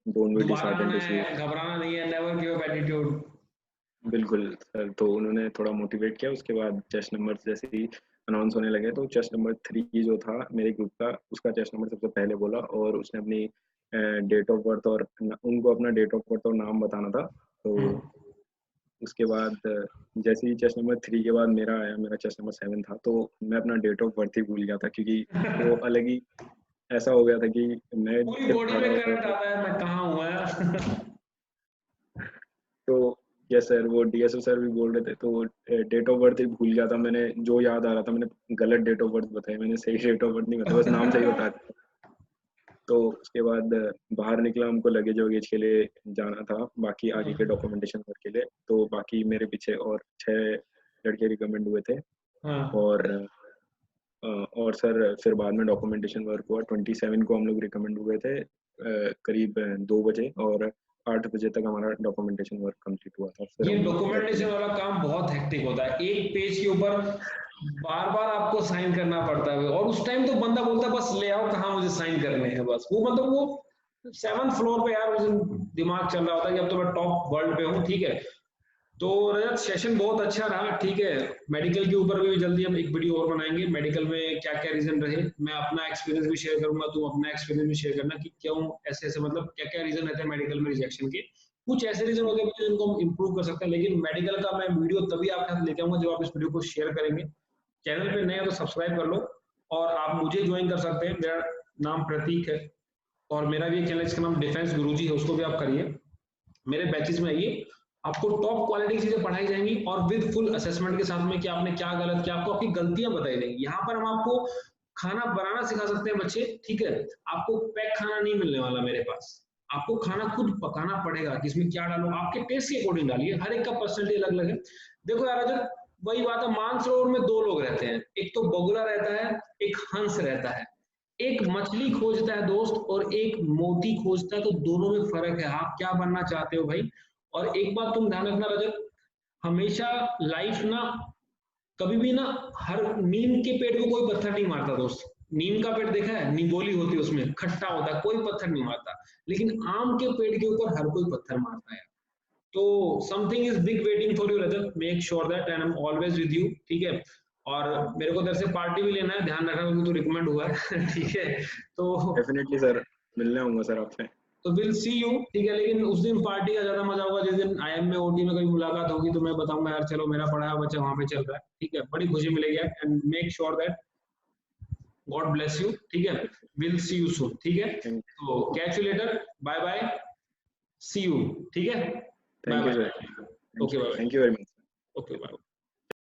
S2: डोंट बी
S1: दोबारा
S2: डिसहार्टेंड
S1: आना
S2: इफ यू।
S1: है, घबराना नहीं है, नेवर गिव अप एटीट्यूड।
S2: बिल्कुल सर, तो उन्होंने थोड़ा मोटिवेट किया। उसके बाद चेस्ट नंबर जैसे ही अनाउंस होने लगे, तो चेस्ट नंबर 3 जो था मेरे ग्रुप का, उसका चेस्ट नंबर सबसे पहले बोला, और उसने अपनी डेट ऑफ बर्थ और उनको अपना डेट ऑफ बर्थ और नाम बताना था। तो उसके बाद जैसे ही चेस्ट नंबर 3 के बाद मेरा आया, मेरा चेस्ट नंबर 7 था, तो मैं अपना डेट ऑफ बर्थ ही भूल गया था, क्योंकि वो अलग ही ऐसा हो गया था कि मैं
S1: पूरी
S2: जब
S1: बॉडी
S2: खड़ा
S1: में
S2: हुआ
S1: करंट
S2: था।
S1: आता है, मैं कहाँ हूँ यार।
S2: तो यस सर, वो डीएसओ सर भी बोल रहे थे, तो डेट ऑफ बर्थ ही भूल गया था मैंने। जो याद आ रहा था मैंने गलत डेट ऑफ बर्थ बताया, मैंने सही डेट ऑफ बर्थ नहीं बताया, बस नाम सही बता दिया। तो उसके बाद बाहर निकला, हमको लगेज वगेज के लिए जाना था, बाकी आगे के डॉक्यूमेंटेशन वर्क के लिए। तो बाकी मेरे पीछे और 6 लड़के रिकमेंड हुए थे।
S1: हाँ।
S2: और और सर फिर बाद में डॉक्यूमेंटेशन वर्क हुआ। 27 को हम लोग रिकमेंड हुए थे, करीब 2 बजे, और 8 बजे तक हमारा डॉक्यूमेंटेशन वर्क कंप्लीट हुआ था, फिर
S1: ये
S2: हम लोग घर
S1: डॉक्यूमेंटेशन
S2: चले।
S1: वाला काम बहुत हेक्टिक होता है, एक पेज के ऊपर बार बार आपको साइन करना पड़ता है, और उस टाइम तो बंदा बोलता है बस ले आओ, कहाँ मुझे साइन करने हैं बस। वो मतलब वो 7th फ्लोर पे यार, उस दिन दिमाग चल रहा होता है कि अब तो मैं टॉप वर्ल्ड पे हूँ। ठीक है, तो रजत सेशन बहुत अच्छा रहा। ठीक है, मेडिकल के ऊपर भी जल्दी हम एक वीडियो और बनाएंगे, मेडिकल में क्या क्या रीजन रहे, मैं अपना एक्सपीरियंस भी शेयर करूंगा, तुम अपना एक्सपीरियंस भी शेयर करना कि क्यों ऐसे ऐसे, मतलब क्या क्या रीजन रहते हैं मेडिकल में रिजेक्शन के। कुछ ऐसे रीजन होते हैं जिनको हम इम्प्रूव कर सकते हैं, लेकिन मेडिकल का मैं वीडियो तभी आपके साथ लेके आऊंगा जब आप इस वीडियो को शेयर करेंगे। चैनल पे नए हो तो सब्सक्राइब कर लो, और आप मुझे ज्वाइन कर सकते हैं, मेरा नाम प्रतीक है, और मेरा भी एक चैनल जिसका नाम डिफेंस गुरुजी है, उसको भी आप करिए। मेरे बैचेस में आइए, आपको टॉप क्वालिटी की चीजें पढ़ाई जाएंगी और विद फुल असेसमेंट के साथ में कि आपने क्या गलत किया, आपको आपकी गलतियां बताई जाएंगी। यहाँ पर हम आपको खाना बनाना सिखा सकते हैं बच्चे, ठीक है, आपको पैक खाना नहीं मिलने वाला मेरे पास, आपको खाना खुद पकाना पड़ेगा कि इसमें क्या डालो, आपके टेस्ट के अकॉर्डिंग डालिए, हर एक का पर्सनैलिटी अलग अलग है। देखो यार अगर वही बात है, मानसरोवर में दो लोग रहते हैं, एक तो बगुला रहता है, एक हंस रहता है, एक मछली खोजता है दोस्त और एक मोती खोजता है, तो दोनों में फर्क है। आप क्या बनना चाहते हो भाई? और एक बात तुम ध्यान रखना रजत, हमेशा लाइफ ना, कभी भी ना, हर नीम के पेड़ को कोई पत्थर नहीं मारता दोस्त। नीम का पेड़ देखा है, निगोली होती है उसमें, खट्टा होता है, कोई पत्थर नहीं मारता, लेकिन आम के पेड़ के ऊपर हर कोई पत्थर मारता है। तो something is big waiting for you Rajat, make sure that and I am always with you, ठीक है। और मेरे को इधर से पार्टी भी लेना है, ध्यान रखना क्योंकि तू रिकमेंड हुआ है ठीक है, तो
S2: डेफिनेटली सर, मिलने आऊंगा सर आपसे।
S1: तो विल सी यू, ठीक है। लेकिन उस दिन पार्टी का ज्यादा मजा होगा जिस दिन आईएम में ओटी में कभी मुलाकात होगी, तो मैं बताऊंगा यार चलो मेरा पढ़ाया बच्चा वहां पे चल रहा है, ठीक है, बड़ी खुशी मिलेगी यार। And make sure that God bless you, ठीक है, विल सी यू सून, ठीक है। तो catch you later, bye bye, see you, ठीक है, bye
S2: thank you
S1: bye,
S2: sir,
S1: okay bye,
S2: thank you very much.
S1: Okay bye.